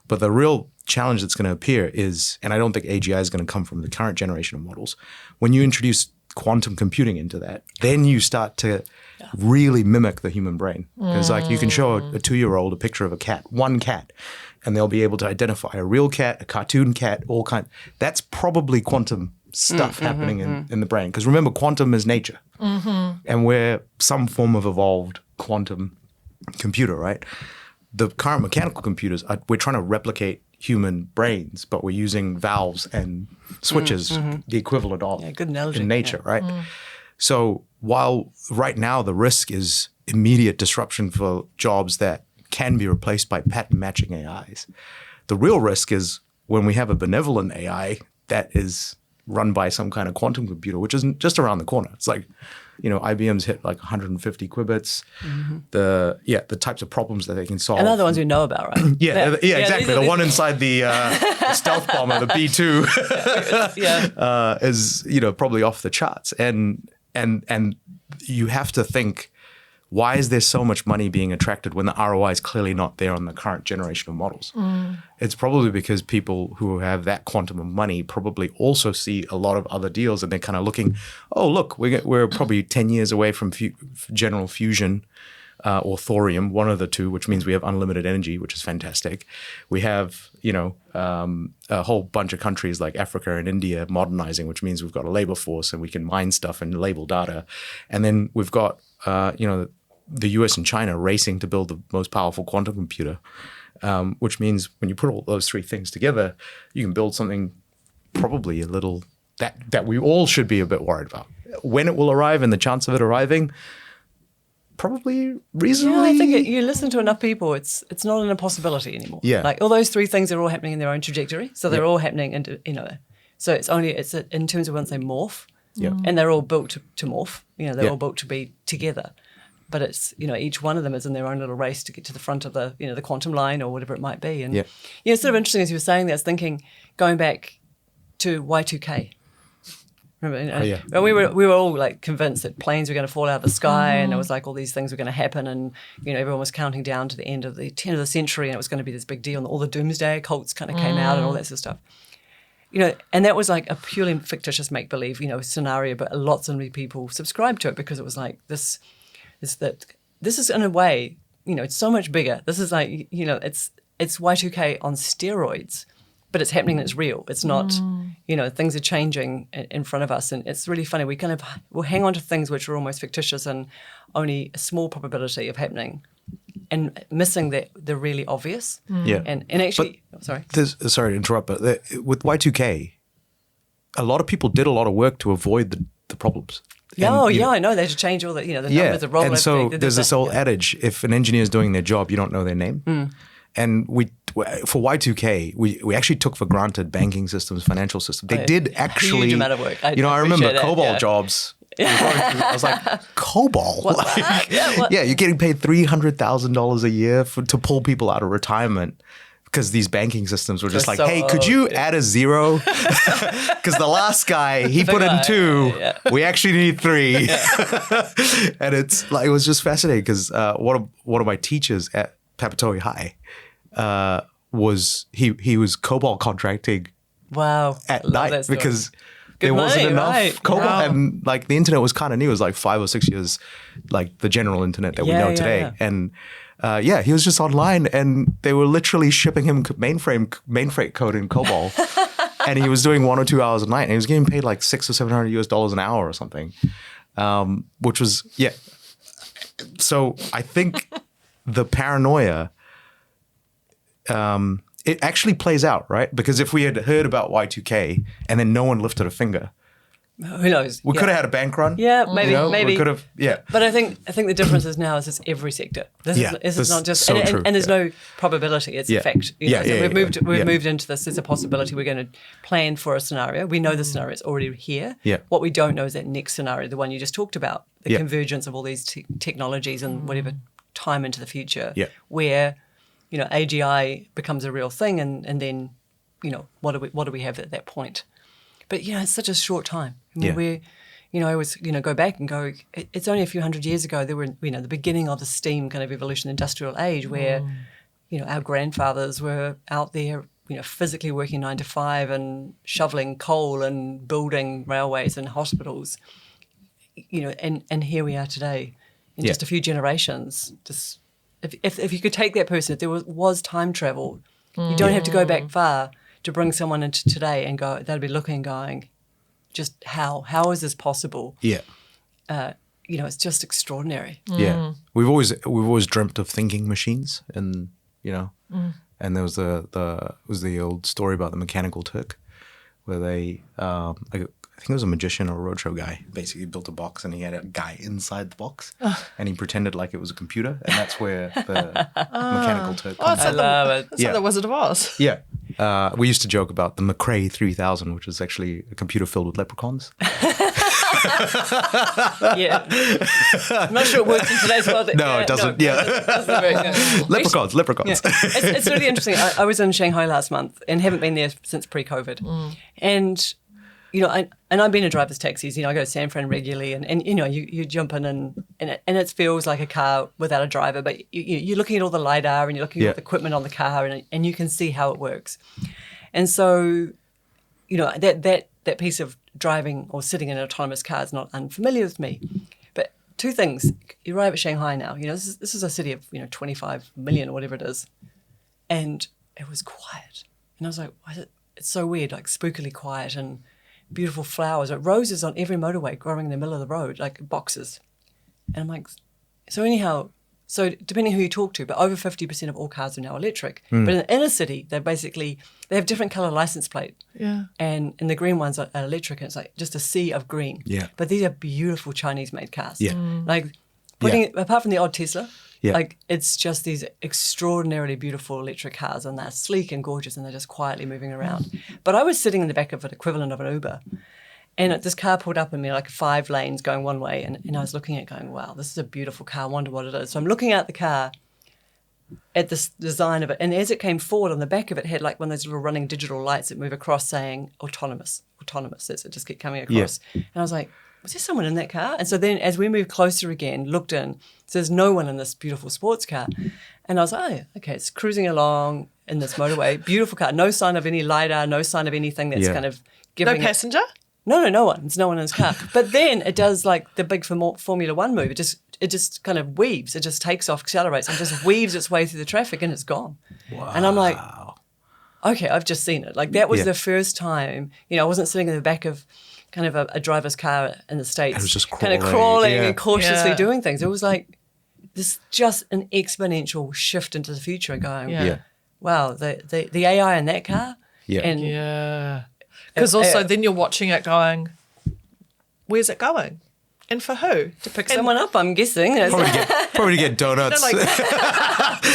Speaker 1: But the real challenge that's going to appear is, and I don't think AGI is going to come from the current generation of models, when you introduce quantum computing into that, then you start to really mimic the human brain. Because like you can show a 2-year-old a picture of a cat, one cat, and they'll be able to identify a real cat, a cartoon cat, all kind. That's probably quantum stuff happening in the brain. Because remember, quantum is nature. And we're some form of evolved quantum computer, right? The current mechanical computers, we're trying to replicate human brains, but we're using valves and switches, the equivalent of
Speaker 3: good analogy.
Speaker 1: in nature, right? So while right now the risk is immediate disruption for jobs that can be replaced by pattern matching AIs, the real risk is when we have a benevolent AI that is run by some kind of quantum computer, which isn't just around the corner. It's like, IBM's hit like 150 qubits. The types of problems that they can solve.
Speaker 3: And they're the ones we know about, right?
Speaker 1: Exactly. The one inside the stealth bomber, the B-2, is probably off the charts. And you have to think, why is there so much money being attracted when the ROI is clearly not there on the current generation of models? It's probably because people who have that quantum of money probably also see a lot of other deals, and they're kind of looking, oh, look, we're probably 10 years away from general fusion or thorium, one of the two, which means we have unlimited energy, which is fantastic. We have, a whole bunch of countries like Africa and India modernizing, which means we've got a labor force and we can mine stuff and label data. And then we've got, the US and China racing to build the most powerful quantum computer, which means when you put all those three things together, you can build something probably a little that we all should be a bit worried about. When it will arrive and the chance of it arriving, probably reasonably.
Speaker 3: Yeah, I think you listen to enough people, it's not an impossibility anymore.
Speaker 1: Yeah.
Speaker 3: Like all those three things are all happening in their own trajectory. So they're all happening so it's in terms of once they morph.
Speaker 1: Yeah.
Speaker 3: And they're all built to morph. They're all built to be together. But it's, each one of them is in their own little race to get to the front of the, the quantum line or whatever it might be. And, it's sort of interesting as you were saying that, I was thinking, going back to Y2K. Remember, when we were all like convinced that planes were going to fall out of the sky and it was like all these things were going to happen and, everyone was counting down to the end of the turn of the century and it was going to be this big deal and all the doomsday cults kind of came out and all that sort of stuff. And that was like a purely fictitious make-believe, scenario, but lots of people subscribed to it because it was like this is in a way, it's so much bigger. This is like, it's Y2K on steroids, but it's happening and it's real. It's not, things are changing in front of us. And it's really funny. We'll hang on to things which are almost fictitious and only a small probability of happening and missing the really obvious.
Speaker 1: Yeah.
Speaker 3: And actually, sorry to
Speaker 1: interrupt, but with Y2K, a lot of people did a lot of work to avoid the problems.
Speaker 3: I know. They had to change all the, the numbers of roll.
Speaker 1: And so there's this old adage, if an engineer is doing their job, you don't know their name. And for Y2K, we actually took for granted banking systems, financial systems. They did actually.
Speaker 3: Huge amount of work.
Speaker 1: I remember COBOL jobs. I was like, COBOL? You're getting paid $300,000 a year to pull people out of retirement. Because these banking systems were just like, hey, could you add a zero? Because the last guy, he put in 2. We actually need 3. And it's like, it was just fascinating because one of my teachers at Papatoetoe High was he was COBOL contracting at night because there wasn't enough COBOL. And like the internet was kind of new. It was like 5 or 6 years, like the general internet that we know today. Yeah. And he was just online and they were literally shipping him mainframe code in COBOL. And he was doing 1 or 2 hours a night and he was getting paid like $600 or $700 an hour or something. Which was, So I think the paranoia, it actually plays out, right? Because if we had heard about Y2K and then no one lifted a finger,
Speaker 3: Who knows?
Speaker 1: we could have had a bank run.
Speaker 3: Yeah, maybe,
Speaker 1: you know?
Speaker 3: maybe.
Speaker 1: We could have, yeah.
Speaker 3: But I think the difference is now is it's every sector. This is not just
Speaker 1: so true.
Speaker 3: and there's no probability. It's a fact. You know? So we've moved into this. There's a possibility. We're going to plan for a scenario. We know the scenario is already here.
Speaker 1: Yeah.
Speaker 3: What we don't know is that next scenario, the one you just talked about, the
Speaker 1: Yeah.
Speaker 3: convergence of all these technologies and whatever time into the future.
Speaker 1: Yeah.
Speaker 3: Where, you know, AGI becomes a real thing, and then, you know, what do we have at that point? But you know, it's such a short time. I mean,
Speaker 1: Yeah.
Speaker 3: you know, I always, you know, go back and go, it's only a few hundred years ago, there were, you know, the beginning of the steam kind of evolution, industrial age, where, you know, our grandfathers were out there, you know, physically working 9 to 5 and shoveling coal and building railways and hospitals, you know, and here we are today in just a few generations. Just if you could take that person, if there was time travel, you don't have to go back far to bring someone into today and go, they'd be looking and going, just how is this possible?
Speaker 1: Yeah.
Speaker 3: You know, it's just extraordinary.
Speaker 1: Yeah. We've always dreamt of thinking machines, and you know, and there was the old story about the Mechanical Turk, where they I think it was a magician or a roadshow guy basically built a box, and he had a guy inside the box, and he pretended like it was a computer, and that's where the Mechanical Turk comes
Speaker 2: I
Speaker 1: from.
Speaker 3: love it.
Speaker 2: That's like the Wizard of Oz.
Speaker 1: Yeah. We used to joke about the McRae 3000, which is actually a computer filled with leprechauns.
Speaker 3: Yeah. I'm not sure it works in today's world.
Speaker 1: No, it doesn't. Yeah.
Speaker 3: It doesn't work, no.
Speaker 1: Leprechauns.
Speaker 3: Yeah. It's really interesting. I was in Shanghai last month and haven't been there since pre-COVID. And, you know, I've been in driver's taxis. You know, I go to San Fran regularly, and you know, you jump in and it feels like a car without a driver, but you're looking at all the LiDAR and you're looking at the equipment on the car, and you can see how it works. And so, you know, that piece of driving or sitting in an autonomous car is not unfamiliar with me. But two things. You arrive at Shanghai now. You know, this is a city of, you know, 25 million or whatever it is. And it was quiet. And I was like, why is it? It's so weird, like spookily quiet, and beautiful flowers, like roses on every motorway growing in the middle of the road, like boxes. And I'm like, so depending who you talk to, but over 50% of all cars are now electric. But in the inner city, they have different colour license plate.
Speaker 2: Yeah.
Speaker 3: And the green ones are electric, and it's like just a sea of green.
Speaker 1: Yeah.
Speaker 3: But these are beautiful Chinese-made cars.
Speaker 1: Yeah.
Speaker 3: Like, apart from the odd Tesla,
Speaker 1: Yeah.
Speaker 3: like it's just these extraordinarily beautiful electric cars, and they're sleek and gorgeous, and they're just quietly moving around. But I was sitting in the back of an equivalent of an Uber, and this car pulled up in me like 5 lanes going one way, and I was looking at it going, wow, this is a beautiful car, I wonder what it is. So I'm looking at the car, at this design of it, and as it came forward, on the back of it had like one of those little running digital lights that move across saying autonomous. That's it, just kept coming across. Yeah. And I was like, was there someone in that car? And so then as we moved closer again, looked in, so there's no one in this beautiful sports car. And I was like, oh, okay, it's cruising along in this motorway, beautiful car, no sign of any LiDAR, no sign of anything that's kind of giving
Speaker 2: No passenger?
Speaker 3: No one. There's no one in his car. But then it does like the big Formula One move. It just kind of weaves. It just takes off, accelerates, and just weaves its way through the traffic, and it's gone. Wow. And I'm like, okay, I've just seen it. Like that was the first time, you know, I wasn't sitting in the back of kind of a driver's car in the States.
Speaker 1: It was just
Speaker 3: kind of crawling and cautiously
Speaker 2: Yeah.
Speaker 3: doing things. It was like this just an exponential shift into the future going, wow, the AI in that car.
Speaker 1: Yeah.
Speaker 3: And
Speaker 2: Yeah. Because also then you're watching it going, where's it going? And for who?
Speaker 3: to pick someone up, I'm guessing.
Speaker 1: Probably to get donuts.
Speaker 2: No, like,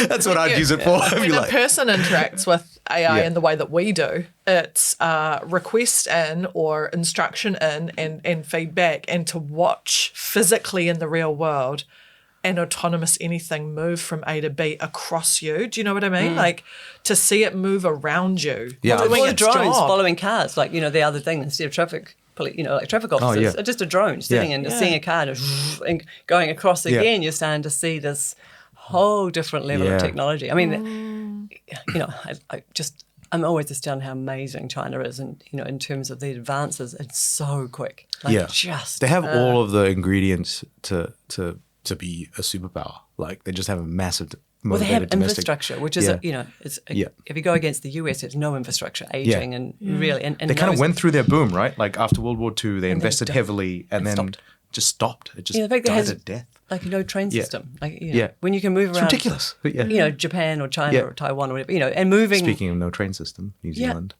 Speaker 1: That's what I'd use it for. I'd be
Speaker 2: when a
Speaker 1: like,
Speaker 2: person interacts with AI
Speaker 1: Yeah.
Speaker 2: in the way that we do, it's request in or instruction in and feedback, and to watch physically in the real world an autonomous anything move from A to B across you. Do you know what I mean? Like to see it move around you.
Speaker 1: Yeah.
Speaker 2: doing
Speaker 3: Or
Speaker 2: its
Speaker 3: drones
Speaker 2: job.
Speaker 3: following cars, like, you know, the other thing, instead of traffic, you know, like traffic officers,
Speaker 1: yeah.
Speaker 3: just a drone sitting and just seeing a car and going across again, you're starting to see this whole different level
Speaker 1: Yeah.
Speaker 3: of technology. I mean, you know, I'm always astounded how amazing China is, and, you know, in terms of the advances, it's so quick. Like,
Speaker 1: they have all of the ingredients to be a superpower. Like they just have a massive
Speaker 3: Well, they have
Speaker 1: motivated domestic
Speaker 3: infrastructure, which is, you know, if you go against the US, there's no infrastructure, aging, and really, and
Speaker 1: they kind of went through their boom, right? Like after World War II, they invested
Speaker 3: don't-
Speaker 1: heavily and then
Speaker 3: stopped.
Speaker 1: just stopped. It just
Speaker 3: Yeah, the fact that
Speaker 1: died
Speaker 3: has
Speaker 1: a death.
Speaker 3: like train
Speaker 1: Yeah.
Speaker 3: system. Like
Speaker 1: Yeah.
Speaker 3: when you can move
Speaker 1: It's
Speaker 3: around,
Speaker 1: ridiculous. But yeah.
Speaker 3: Japan or China
Speaker 1: Yeah.
Speaker 3: or Taiwan or whatever, and moving.
Speaker 1: Speaking of no train system, New
Speaker 3: Yeah.
Speaker 1: Zealand.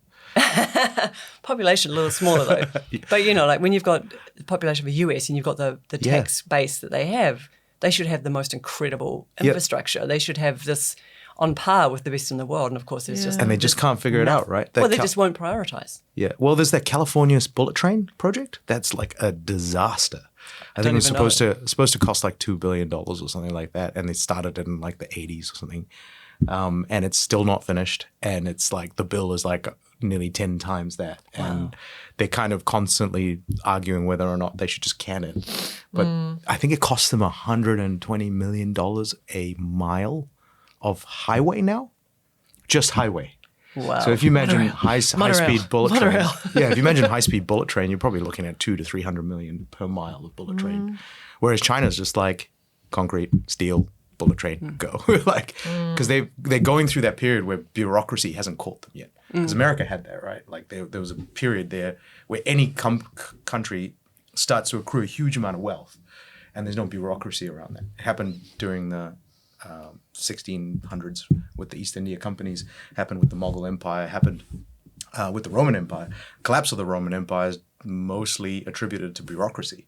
Speaker 3: Population a little smaller though, but like when you've got the population of the US and you've got the tax base that they have, they should have the most incredible infrastructure. They should have this on par with the best in the world, and of course there's just
Speaker 1: And they just can't figure it out, right?
Speaker 3: Well, they just won't prioritize.
Speaker 1: Yeah. Well, there's that California bullet train project. That's like a disaster. I think it was supposed to cost like $2 billion or something like that, and they started in like the 80s or something, and it's still not finished. And it's like the bill is like nearly 10 times that, and they're kind of constantly arguing whether or not they should just can it. But I think it costs them $120 million a mile of highway now, just highway.
Speaker 3: Wow.
Speaker 1: So if you imagine high-speed bullet train,
Speaker 2: Monorail.
Speaker 1: if you imagine high-speed bullet train, you're probably looking at 200 to 300 million per mile of bullet train. Whereas China's just like concrete, steel, bullet train, go. Because they're going through that period where bureaucracy hasn't caught them yet. Because America had that, right? Like there was a period there where any country starts to accrue a huge amount of wealth, and there's no bureaucracy around that. It happened during the 1600s with the East India companies, happened with the Mughal Empire, happened with the Roman Empire. Collapse of the Roman Empire is mostly attributed to bureaucracy.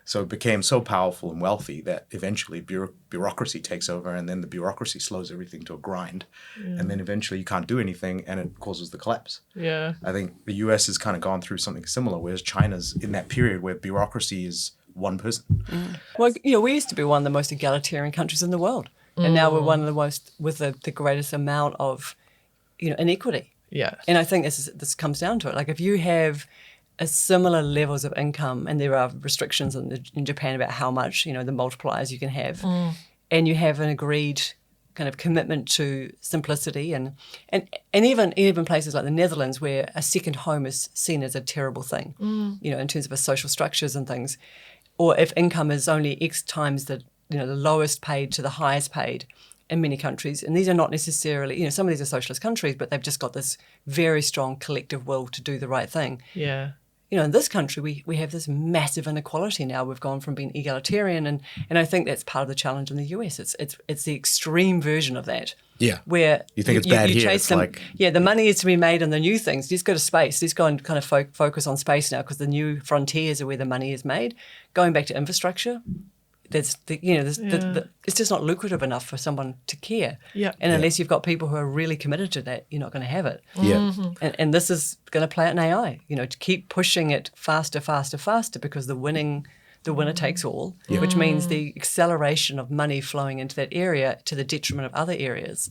Speaker 1: So it became so powerful and wealthy that eventually bureaucracy takes over, and then the bureaucracy slows everything to a grind. And then eventually you can't do anything, and it causes the collapse.
Speaker 2: Yeah.
Speaker 1: I think the US has kind of gone through something similar, whereas China's in that period where bureaucracy is one person.
Speaker 3: Well, we used to be one of the most egalitarian countries in the world, and now we're one of the most with the greatest amount of, inequity.
Speaker 2: Yeah.
Speaker 3: And I think this comes down to it. Like if you have a similar levels of income, and there are restrictions in Japan about how much, the multipliers you can have, and you have an agreed kind of commitment to simplicity and even places like the Netherlands where a second home is seen as a terrible thing, in terms of social structures and things, or if income is only X times the lowest paid to the highest paid in many countries, and these are not necessarily, some of these are socialist countries, but they've just got this very strong collective will to do the right thing.
Speaker 2: Yeah.
Speaker 3: In this country, we have this massive inequality now. We've gone from being egalitarian, and I think that's part of the challenge in the US. It's the extreme version of that.
Speaker 1: Yeah.
Speaker 3: Where
Speaker 1: you think it's bad here.
Speaker 3: Chase the money is to be made on the new things. Just go to space. Just go and kind of focus on space now, because the new frontiers are where the money is made. Going back to infrastructure, it's just not lucrative enough for someone to care.
Speaker 2: Yeah.
Speaker 3: And unless you've got people who are really committed to that, you're not going to have it.
Speaker 1: Yeah.
Speaker 3: And this is going to play out in AI, to keep pushing it faster, because the winner takes all, which means the acceleration of money flowing into that area to the detriment of other areas.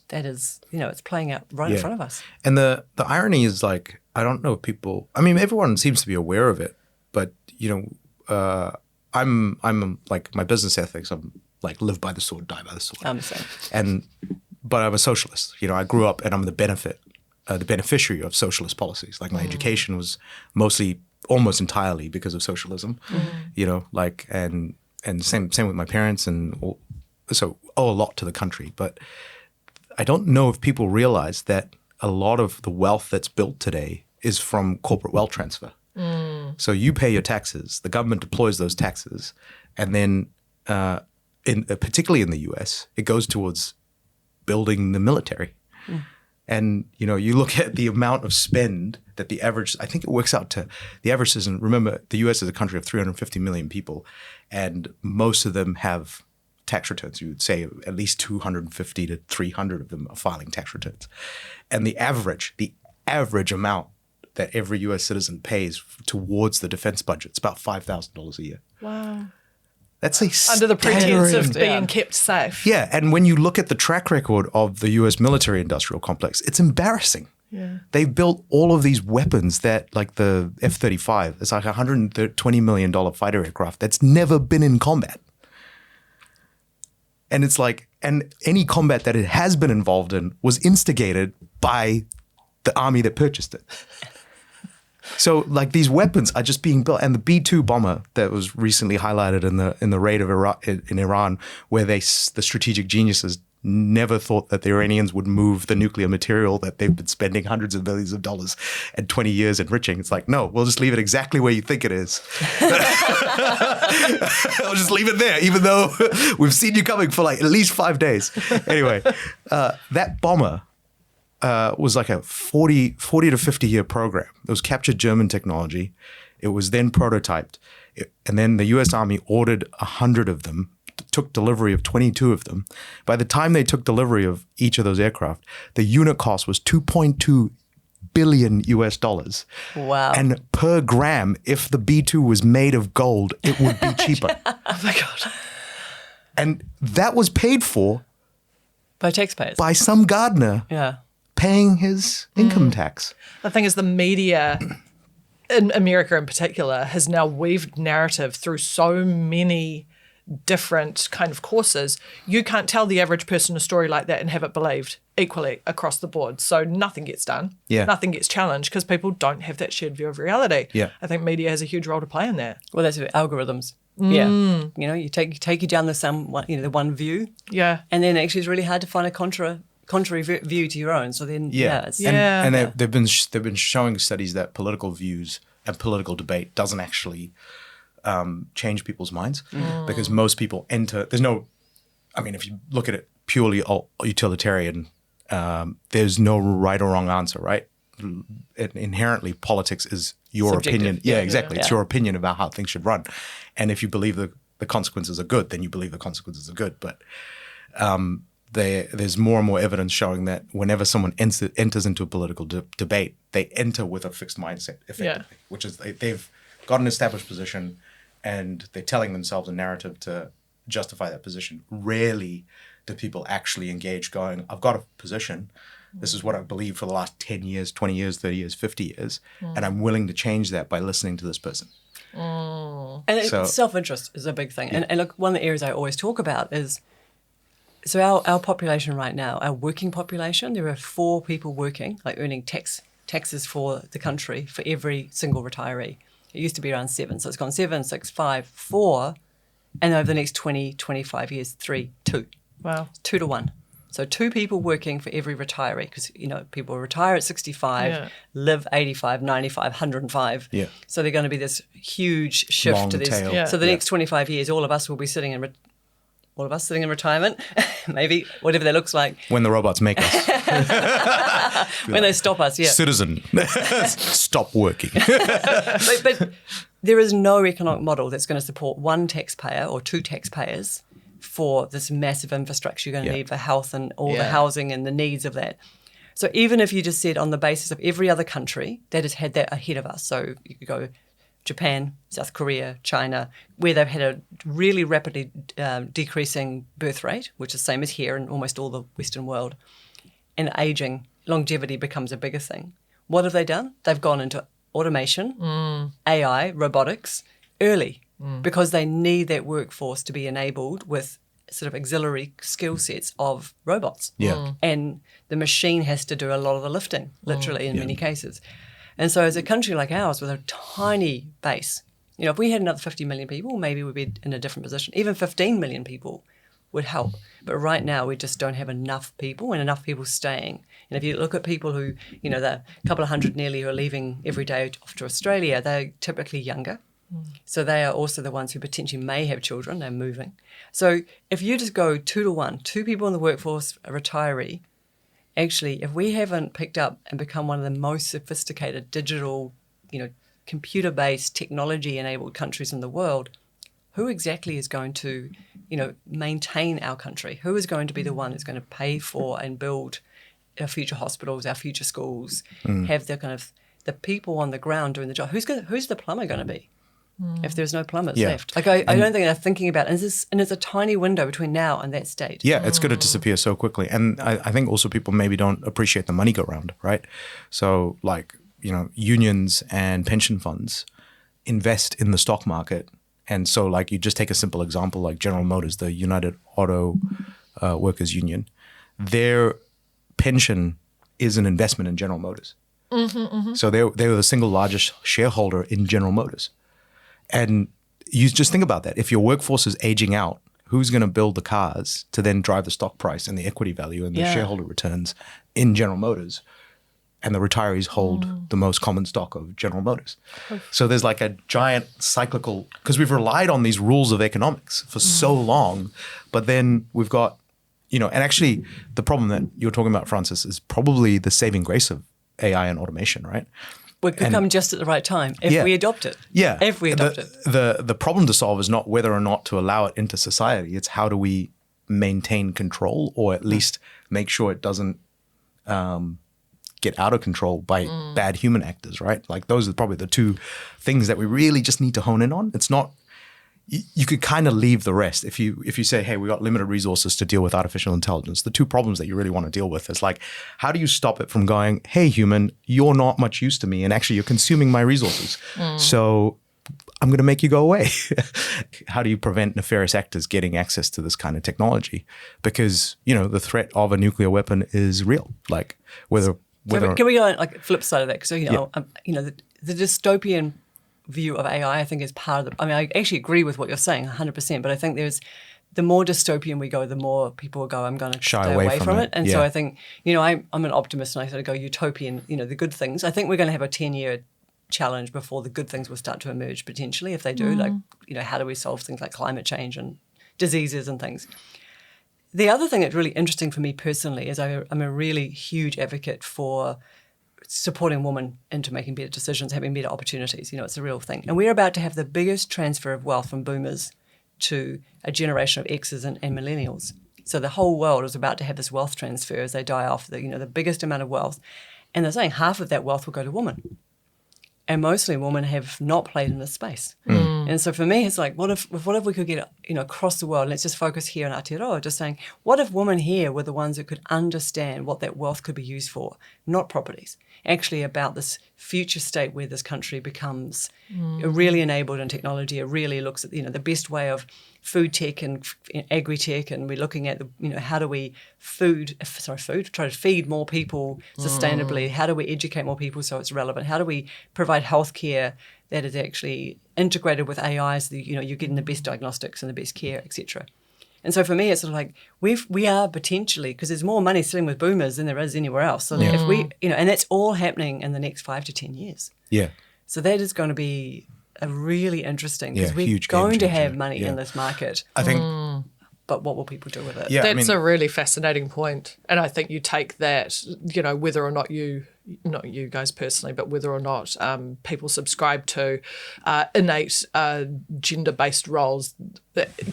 Speaker 3: That is, it's playing out right in front of us.
Speaker 1: And the irony is, like, I don't know if people, everyone seems to be aware of it, but, I'm like, my business ethics, I'm like, live by the sword, die by the sword.
Speaker 3: I'm the same.
Speaker 1: But I'm a socialist. I grew up and I'm the beneficiary of socialist policies. Like my education was almost entirely because of socialism. And same with my parents, and so owe a lot to the country. But I don't know if people realize that a lot of the wealth that's built today is from corporate wealth transfer. So you pay your taxes, the government deploys those taxes, and then particularly in the US, it goes towards building the military. And, you look at the amount of spend that the average, I think it works out to, the average citizen, remember, the US is a country of 350 million people, and most of them have tax returns. You would say at least 250 to 300 of them are filing tax returns. And the average amount that every US citizen pays towards the defense budget, it's about $5,000 a year.
Speaker 2: Wow.
Speaker 1: That's a
Speaker 2: Under the pretense of
Speaker 1: staggering-
Speaker 2: being kept safe.
Speaker 1: Yeah, and when you look at the track record of the US military-industrial complex, it's embarrassing.
Speaker 2: Yeah.
Speaker 1: They've built all of these weapons that, like the F-35, it's like a $120 million fighter aircraft that's never been in combat. And it's like, and any combat that it has been involved in was instigated by the army that purchased it. So, like, these weapons are just being built, and the B-2 bomber that was recently highlighted in the raid of Iran, where the strategic geniuses never thought that the Iranians would move the nuclear material that they've been spending hundreds of millions of dollars and 20 years enriching. It's like, no, we'll just leave it exactly where you think it is. I'll just leave it there, even though we've seen you coming for like at least 5 days. Anyway, that bomber was like a 40 to 50 year program. It was captured German technology. It was then prototyped. And then the US Army ordered 100 of them, took delivery of 22 of them. By the time they took delivery of each of those aircraft, the unit cost was $2.2 billion US dollars.
Speaker 3: Wow.
Speaker 1: And per gram, if the B-2 was made of gold, it would be cheaper.
Speaker 2: Oh my God.
Speaker 1: And that was paid for
Speaker 3: By taxpayers.
Speaker 1: by some gardener
Speaker 3: Yeah.
Speaker 1: paying his income tax.
Speaker 2: The thing is, the media in America in particular has now weaved narrative through so many different kind of courses. You can't tell the average person a story like that and have it believed equally across the board. So nothing gets done.
Speaker 1: Yeah.
Speaker 2: Nothing gets challenged because people don't have that shared view of reality.
Speaker 1: Yeah.
Speaker 2: I think media has a huge role to play in that.
Speaker 3: Well, that's it, algorithms. Yeah. You know, you take you down the one view,
Speaker 2: Yeah.
Speaker 3: and then actually it's really hard to find a contrary view to your own. So then, it's,
Speaker 2: Yeah.
Speaker 1: And they've been showing studies that political views and political debate doesn't actually change people's minds because most people enter. If you look at it purely utilitarian, there's no right or wrong answer, right? Inherently, politics is your
Speaker 3: Subjective.
Speaker 1: opinion. Yeah, exactly.
Speaker 3: Yeah.
Speaker 1: It's your opinion about how things should run. And if you believe the consequences are good, then you believe the consequences are good. But there's more and more evidence showing that whenever someone enters into a political debate, they enter with a fixed mindset, effectively, which is they've got an established position and they're telling themselves a narrative to justify that position. Rarely do people actually engage going, I've got a position. This is what I've believed for the last 10 years, 20 years, 30 years, 50 years. And I'm willing to change that by listening to this person.
Speaker 3: And self-interest is a big thing. And look, one of the areas I always talk about is, so our population right now, our working population, there are 4 people working, like earning taxes for the country for every single retiree. It used to be around 7. So it's gone 7, 6, 5, 4, and over the next 20, 25 years, 3, 2.
Speaker 2: Wow.
Speaker 3: 2 to 1. So 2 people working for every retiree, because, you know, people retire at 65, live 85, 95, 105.
Speaker 1: Yeah.
Speaker 3: So they're going to be this huge shift
Speaker 1: Long
Speaker 3: to this.
Speaker 1: tail.
Speaker 2: Yeah.
Speaker 3: So the next 25 years, all of us will be sitting in retirement, maybe, whatever that looks like,
Speaker 1: When the robots make us.
Speaker 3: when they stop us, yeah.
Speaker 1: Citizen, stop working.
Speaker 3: But there is no economic model that's going to support 1 taxpayer or 2 taxpayers for this massive infrastructure you're going to need for health and all the housing and the needs of that. So even if you just said on the basis of every other country that has had that ahead of us, so you could go Japan, South Korea, China, where they've had a really rapidly decreasing birth rate, which is the same as here in almost all the Western world, and aging, longevity becomes a bigger thing. What have they done? They've gone into automation, AI, robotics, early, because they need that workforce to be enabled with sort of auxiliary skill sets of robots.
Speaker 1: Yeah.
Speaker 3: And the machine has to do a lot of the lifting, literally, in many cases. And so as a country like ours with a tiny base, you know, if we had another 50 million people, maybe we'd be in a different position. Even 15 million people would help. But right now we just don't have enough people and enough people staying. And if you look at people who, you know, the couple of hundred nearly who are leaving every day off to Australia, they're typically younger. So they are also the ones who potentially may have children. They're moving. So if you just go 2 to 1, 2 people in the workforce, a retiree, actually, if we haven't picked up and become one of the most sophisticated digital, you know, computer-based, technology-enabled countries in the world, who exactly is going to, you know, maintain our country? Who is going to be the one that's going to pay for and build our future hospitals, our future schools, have the kind of the people on the ground doing the job? Who's the plumber going to be? If there's no plumbers left. Like I don't think they're thinking about it. And it's a tiny window between now and that state.
Speaker 1: Yeah, it's going to disappear so quickly. And I think also people maybe don't appreciate the money go round, right? So like, you know, unions and pension funds invest in the stock market. And so like you just take a simple example like General Motors, the United Auto Workers Union, their pension is an investment in General Motors. So they were the single largest shareholder in General Motors. And you just think about that. If your workforce is aging out who's going to build the cars to then drive the stock price and the equity value and the
Speaker 3: Yeah.
Speaker 1: shareholder returns in General Motors. And the retirees hold the most common stock of General Motors. So there's like a giant cyclical, because we've relied on these rules of economics for so long, but then we've got, and actually the problem that you're talking about, Francis, is probably the saving grace of AI and automation, right?
Speaker 3: We could come just at the right time if
Speaker 1: Yeah.
Speaker 3: we adopt it.
Speaker 1: Yeah.
Speaker 3: If we adopt it.
Speaker 1: The problem to solve is not whether or not to allow it into society. It's how do we maintain control, or at least make sure it doesn't get out of control by bad human actors, right? Like those are probably the two things that we really just need to hone in on. It's not, you could kind of leave the rest. If you say, hey, we got limited resources to deal with artificial intelligence, the two problems that you really want to deal with is like, how do you stop it from going, hey, human, you're not much use to me, and actually you're consuming my resources. So I'm going to make you go away. How do you prevent nefarious actors getting access to this kind of technology? Because, the threat of a nuclear weapon is real. Like
Speaker 3: Can we go on like flip side of that? Because the dystopian view of AI, I think, is part of the. I mean, I actually agree with what you're saying, 100%. But I think the more dystopian we go, the more people will go, I'm going to stay away from it. And so I think, I'm an optimist, and I sort of go utopian. The good things. I think we're going to have a 10-year challenge before the good things will start to emerge potentially. If they do, like how do we solve things like climate change and diseases and things. The other thing that's really interesting for me personally is I'm a really huge advocate for supporting women into making better decisions, having better opportunities. It's a real thing. And we're about to have the biggest transfer of wealth from boomers to a generation of X's and millennials. So the whole world is about to have this wealth transfer as they die off, the biggest amount of wealth. And they're saying half of that wealth will go to women. And mostly women have not played in this space. And so for me, it's like, what if we could get, across the world, let's just focus here in Aotearoa, just saying, what if women here were the ones that could understand what that wealth could be used for, not properties, actually about this future state where this country becomes really enabled in technology. It really looks at, the best way of food tech and agri-tech, and we're looking at, how do we try to feed more people sustainably? How do we educate more people so it's relevant? How do we provide healthcare that is actually integrated with AI so that, you're getting the best diagnostics and the best care, etc. And so for me, it's sort of like we are potentially, because there's more money sitting with boomers than there is anywhere else. So if we, and that's all happening in the next 5 to 10 years.
Speaker 1: Yeah.
Speaker 3: So that is going to be a really interesting, because we're
Speaker 1: huge
Speaker 3: going
Speaker 1: game
Speaker 3: to
Speaker 1: changer.
Speaker 3: have money in this market.
Speaker 1: I think
Speaker 3: But what will people do with it?
Speaker 1: Yeah,
Speaker 2: That's a really fascinating point. And I think you take that, whether or not not you guys personally, but whether or not people subscribe to innate gender-based roles,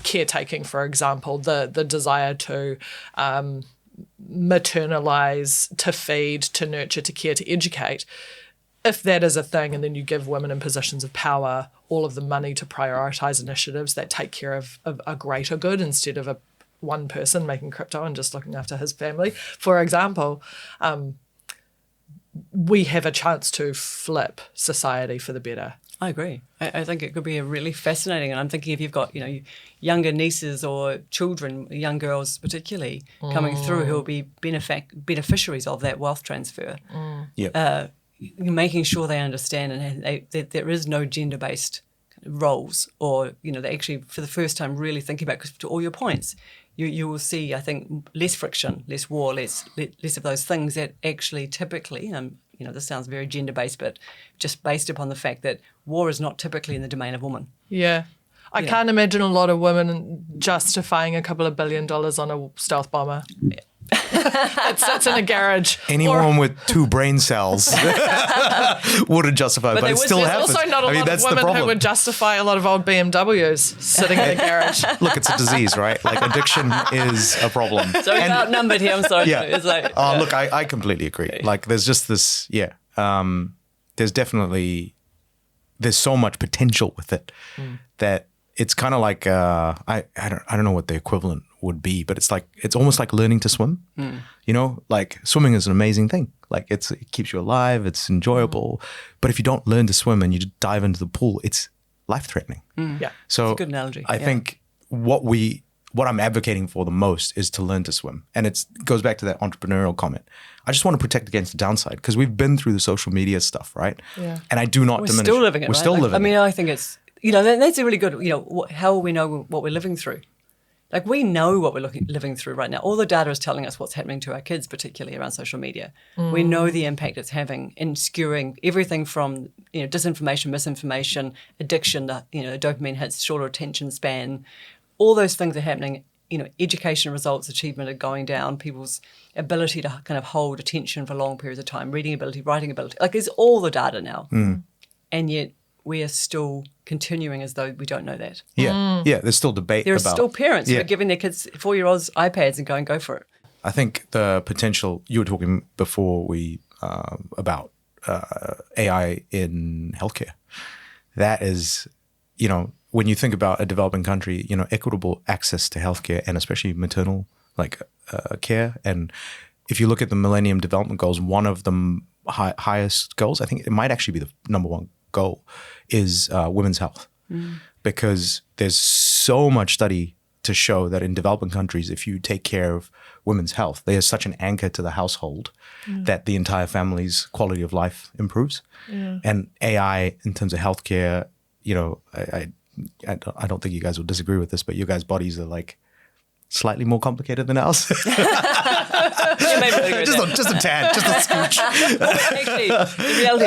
Speaker 2: caretaking, for example, the desire to maternalize, to feed, to nurture, to care, to educate. If that is a thing, and then you give women in positions of power all of the money to prioritise initiatives that take care of a greater good instead of one person making crypto and just looking after his family, for example, we have a chance to flip society for the better.
Speaker 3: I agree. I think it could be a really fascinating, and I'm thinking if you've got, younger nieces or children, young girls particularly, coming through who will be beneficiaries of that wealth transfer. Making sure they understand and that there is no gender-based roles, or they actually for the first time really thinking about, because to all your points, you will see, I think, less friction, less war, less of those things that actually typically, this sounds very gender-based, but just based upon the fact that war is not typically in the domain of women.
Speaker 2: Yeah. I can't imagine a lot of women justifying a couple of $1 billion on a stealth bomber. It sits in a garage.
Speaker 1: anyone with 2 brain cells wouldn't justify, but it still happens.
Speaker 2: There's also not a lot
Speaker 1: that's
Speaker 2: of
Speaker 1: the
Speaker 2: women who
Speaker 1: problem.
Speaker 2: would justify a lot of old BMWs sitting in a garage.
Speaker 1: Look, it's a disease, right? Like addiction is a problem.
Speaker 3: So we're outnumbered here, I'm sorry.
Speaker 1: Yeah.
Speaker 3: It's like,
Speaker 1: Look, I completely agree. Like there's just this, there's definitely, there's so much potential with it that it's kind of like, I don't know what the equivalent would be, but it's almost like learning to swim. Like swimming is an amazing thing. Like it keeps you alive, it's enjoyable. But if you don't learn to swim and you just dive into the pool, it's life-threatening.
Speaker 2: Yeah.
Speaker 1: So
Speaker 3: That's a good analogy.
Speaker 1: I think what I'm advocating for the most is to learn to swim. And it goes back to that entrepreneurial comment. I just want to protect against the downside, because we've been through the social media stuff, right?
Speaker 2: Yeah.
Speaker 1: And I do not
Speaker 3: we're
Speaker 1: diminish.
Speaker 3: still living it,
Speaker 1: We're
Speaker 3: right?
Speaker 1: still living
Speaker 3: I mean,
Speaker 1: it.
Speaker 3: I think it's, that's a really good, how will we know what we're living through? Like we know what we're living through right now. All the data is telling us what's happening to our kids, particularly around social media. We know the impact it's having in skewing everything from disinformation, misinformation, addiction, dopamine hits, shorter attention span. All those things are happening. Education results, achievement are going down. People's ability to kind of hold attention for long periods of time, reading ability, writing ability. Like it's all the data now, and yet we are still continuing as though we don't know that.
Speaker 1: Yeah, there's still debate.
Speaker 3: There are
Speaker 1: about,
Speaker 3: still parents who are giving their kids 4-year-olds iPads and going, go for it.
Speaker 1: I think the potential, you were talking before about AI in healthcare. That is, when you think about a developing country, equitable access to healthcare and especially maternal care. And if you look at the Millennium Development Goals, one of the highest goals, I think it might actually be the number one goal, is women's health. Because there's so much study to show that in developing countries, if you take care of women's health, there's such an anchor to the household that the entire family's quality of life improves. And AI in terms of healthcare, I don't think you guys will disagree with this, but your guys' bodies are like slightly more complicated than ours. just a tad, just a scooch.
Speaker 3: Actually, the reality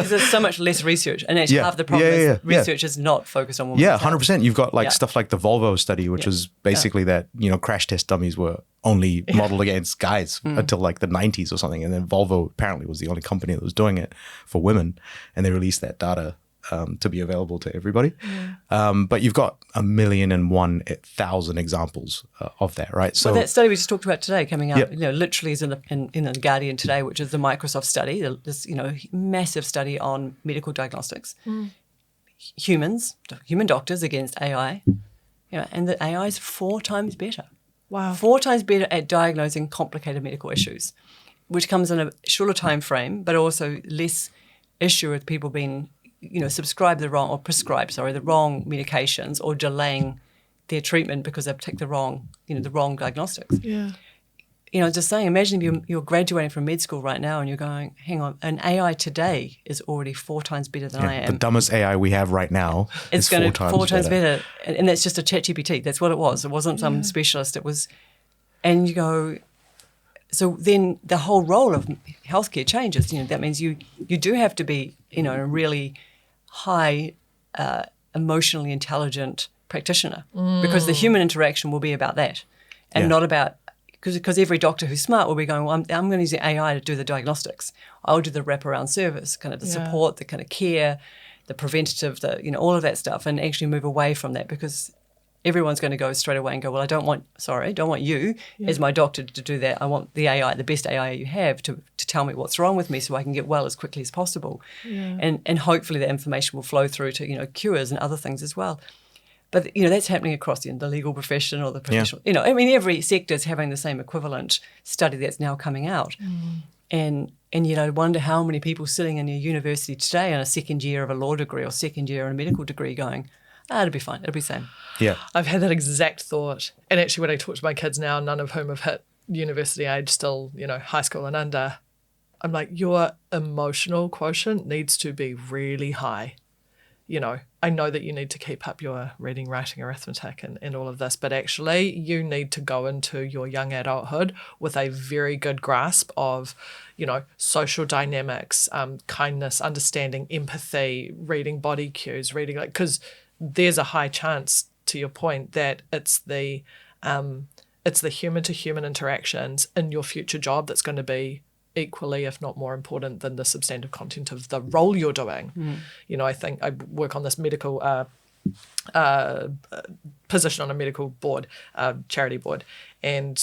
Speaker 3: is there's so much less research, and actually half the problem is research is not focused on women's health.
Speaker 1: 100%. You've got stuff like the Volvo study, which was basically that crash test dummies were only modeled against guys until like the 90s or something, and then Volvo apparently was the only company that was doing it for women, and they released that data to be available to everybody. But you've got 1,001,000 examples of that, right? So
Speaker 3: that study we just talked about today coming out, literally is in the Guardian today, which is the Microsoft study, this massive study on medical diagnostics. Human doctors against AI, and the AI is 4 times better.
Speaker 2: Wow.
Speaker 3: 4 times better at diagnosing complicated medical issues, which comes in a shorter time frame, but also less issue with people being prescribe the wrong medications or delaying their treatment because they've picked the wrong diagnostics.
Speaker 2: Yeah.
Speaker 3: Just saying, imagine if you're graduating from med school right now and you're going, hang on, an AI today is already 4 times better than I am.
Speaker 1: The dumbest AI we have right now is 4 times better.
Speaker 3: And that's just a ChatGPT. That's what it was. It wasn't some specialist. It was, and you go, so then the whole role of healthcare changes. That means you do have to be, a really high, emotionally intelligent practitioner because the human interaction will be about that and not about, because every doctor who's smart will be going, well, I'm going to use the AI to do the diagnostics. I'll do the wraparound service, kind of the support, the kind of care, the preventative, all of that stuff, and actually move away from that because everyone's going to go straight away and go, well, I don't want you as my doctor to do that. I want the AI, the best AI you have to tell me what's wrong with me so I can get well as quickly as possible. Yeah. And hopefully the information will flow through to, cures and other things as well. But, that's happening across the legal profession or the professional. Every sector is having the same equivalent study that's now coming out. And I wonder how many people sitting in a university today on a second year of a law degree or second year on a medical degree going, it'll be fine. It'll be the same.
Speaker 1: Yeah.
Speaker 2: I've had that exact thought. And actually when I talk to my kids now, none of whom have hit university age, still, high school and under, I'm like, your emotional quotient needs to be really high. I know that you need to keep up your reading, writing, arithmetic and all of this, but actually you need to go into your young adulthood with a very good grasp of, social dynamics, kindness, understanding, empathy, reading body cues, because there's a high chance, to your point, that it's the human to human interactions in your future job that's going to be equally, if not more important than the substantive content of the role you're doing. I think I work on this medical position on a medical board, charity board, and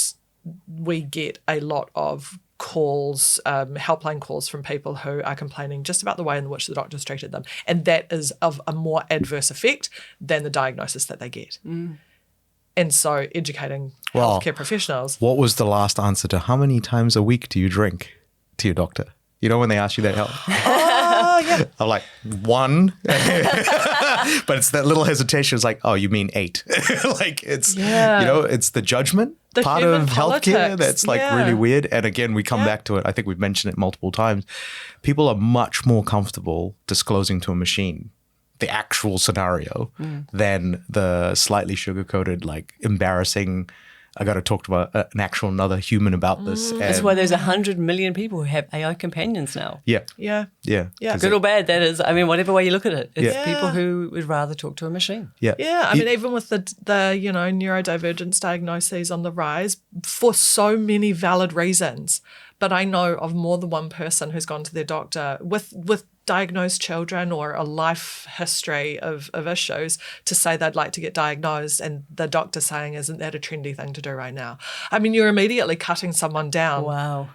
Speaker 2: we get a lot of calls, helpline calls from people who are complaining just about the way in which the doctors treated them, and that is of a more adverse effect than the diagnosis that they get. And so educating healthcare professionals.
Speaker 1: What was the last answer to how many times a week do you drink to your doctor? When they ask you that help. Oh, yeah. I'm like, 1. But it's that little hesitation. It's like, oh, you mean 8. Like it's, it's the judgment part of healthcare that's like really weird. And again, we come back to it. I think we've mentioned it multiple times. People are much more comfortable disclosing to a machine the actual scenario than the slightly sugar-coated, like embarrassing, I got to talk to another human about this.
Speaker 3: That's why there's 100 million people who have AI companions now.
Speaker 1: Yeah.
Speaker 2: Yeah.
Speaker 1: Yeah.
Speaker 2: Yeah.
Speaker 1: 'Cause
Speaker 3: Good or bad, that is. I mean, whatever way you look at it, it's
Speaker 1: Yeah.
Speaker 3: people who would rather talk to a machine.
Speaker 1: Yeah.
Speaker 2: Yeah, I mean, even with the neurodivergence diagnoses on the rise for so many valid reasons. But I know of more than one person who's gone to their doctor with diagnosed children or a life history of issues to say they'd like to get diagnosed, and the doctor saying, isn't that a trendy thing to do right now? I mean, you're immediately cutting someone down.
Speaker 3: Wow.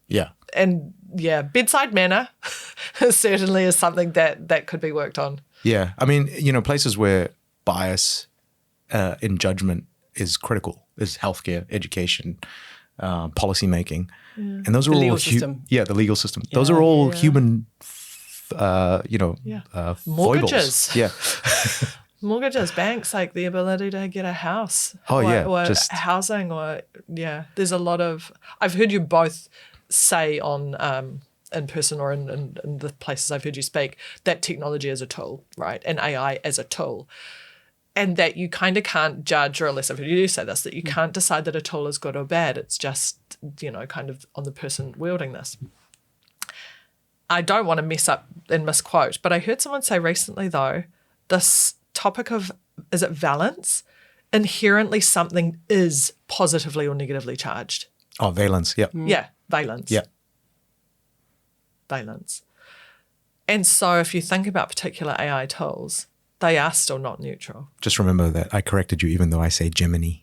Speaker 1: Yeah.
Speaker 2: And yeah, bedside manner certainly is something that could be worked on.
Speaker 1: Yeah. I mean, places where bias in judgment is critical is healthcare, education, policy making. And those are
Speaker 3: The
Speaker 1: all
Speaker 3: legal system.
Speaker 1: the legal system. Those are all human
Speaker 2: Mortgages.
Speaker 1: foibles. Yeah.
Speaker 2: Mortgages, banks, like the ability to get a house.
Speaker 1: Oh, yeah,
Speaker 2: Or
Speaker 1: just-
Speaker 2: housing, or there's a lot of, I've heard you both say on in person or in the places I've heard you speak, that technology is a tool, right? And AI as a tool. And that you kind of can't judge, or at least I've heard you say this, that you can't decide that a tool is good or bad. It's just, kind of on the person wielding this. I don't want to mess up and misquote, but I heard someone say recently, though, this topic of, is it valence? Inherently something is positively or negatively charged.
Speaker 1: Oh, valence. Yeah.
Speaker 2: Yeah, valence.
Speaker 1: Yeah.
Speaker 2: Valence. And so if you think about particular AI tools, they are still not neutral.
Speaker 1: Just remember that I corrected you, even though I say Gemini.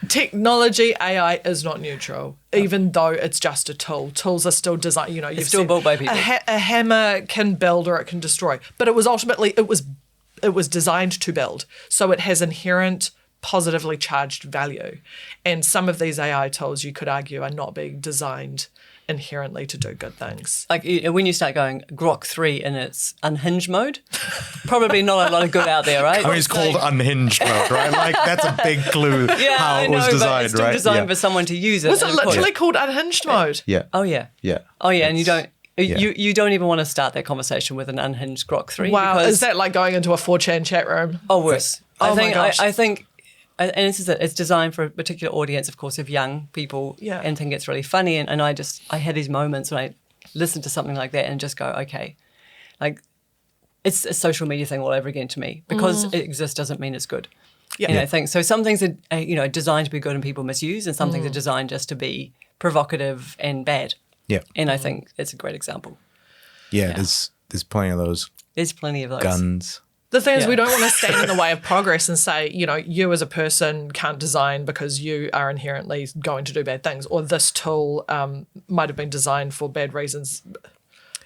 Speaker 2: Technology, AI is not neutral, even though it's just a tool. Tools are still designed,
Speaker 3: It's still built by people.
Speaker 2: A hammer can build or it can destroy, but it was designed to build. So it has inherent positively charged value. And some of these AI tools, you could argue, are not being designed inherently to do good things.
Speaker 3: Like when you start going Grok 3 in its Unhinged mode, probably not a lot of good out there, right?
Speaker 1: I mean, it's called Unhinged Mode, right? Like, that's a big clue how
Speaker 3: I
Speaker 1: it was
Speaker 3: know,
Speaker 1: designed,
Speaker 3: but it's still
Speaker 1: right?
Speaker 3: designed
Speaker 1: Yeah.
Speaker 3: for someone to use it.
Speaker 2: Was it
Speaker 3: and of course-
Speaker 2: literally called Unhinged Mode?
Speaker 1: Yeah.
Speaker 3: Oh yeah.
Speaker 1: Yeah.
Speaker 3: Oh yeah, and you don't.
Speaker 1: Yeah.
Speaker 3: You don't even want to start that conversation with an unhinged Grok 3.
Speaker 2: Wow,
Speaker 3: because,
Speaker 2: is that like going into a 4chan chat room?
Speaker 3: Oh, worse.
Speaker 2: Oh my gosh.
Speaker 3: I think, and this is it. It's designed for a particular audience, of course, of young people,
Speaker 2: Yeah.
Speaker 3: and think it's really funny. And I had these moments when I listen to something like that and just go, okay, like it's a social media thing all over again to me. Because it exists doesn't mean it's good.
Speaker 2: Yeah.
Speaker 3: I think so. Some things are designed to be good and people misuse, and some things are designed just to be provocative and bad.
Speaker 1: Yeah.
Speaker 3: And I think it's a great example.
Speaker 1: Yeah. There's plenty of those
Speaker 3: There's plenty of those.
Speaker 1: guns.
Speaker 2: The thing is,
Speaker 3: Yeah.
Speaker 2: we don't want to stand in the way of progress and say, you as a person can't design because you are inherently going to do bad things, or this tool might have been designed for bad reasons.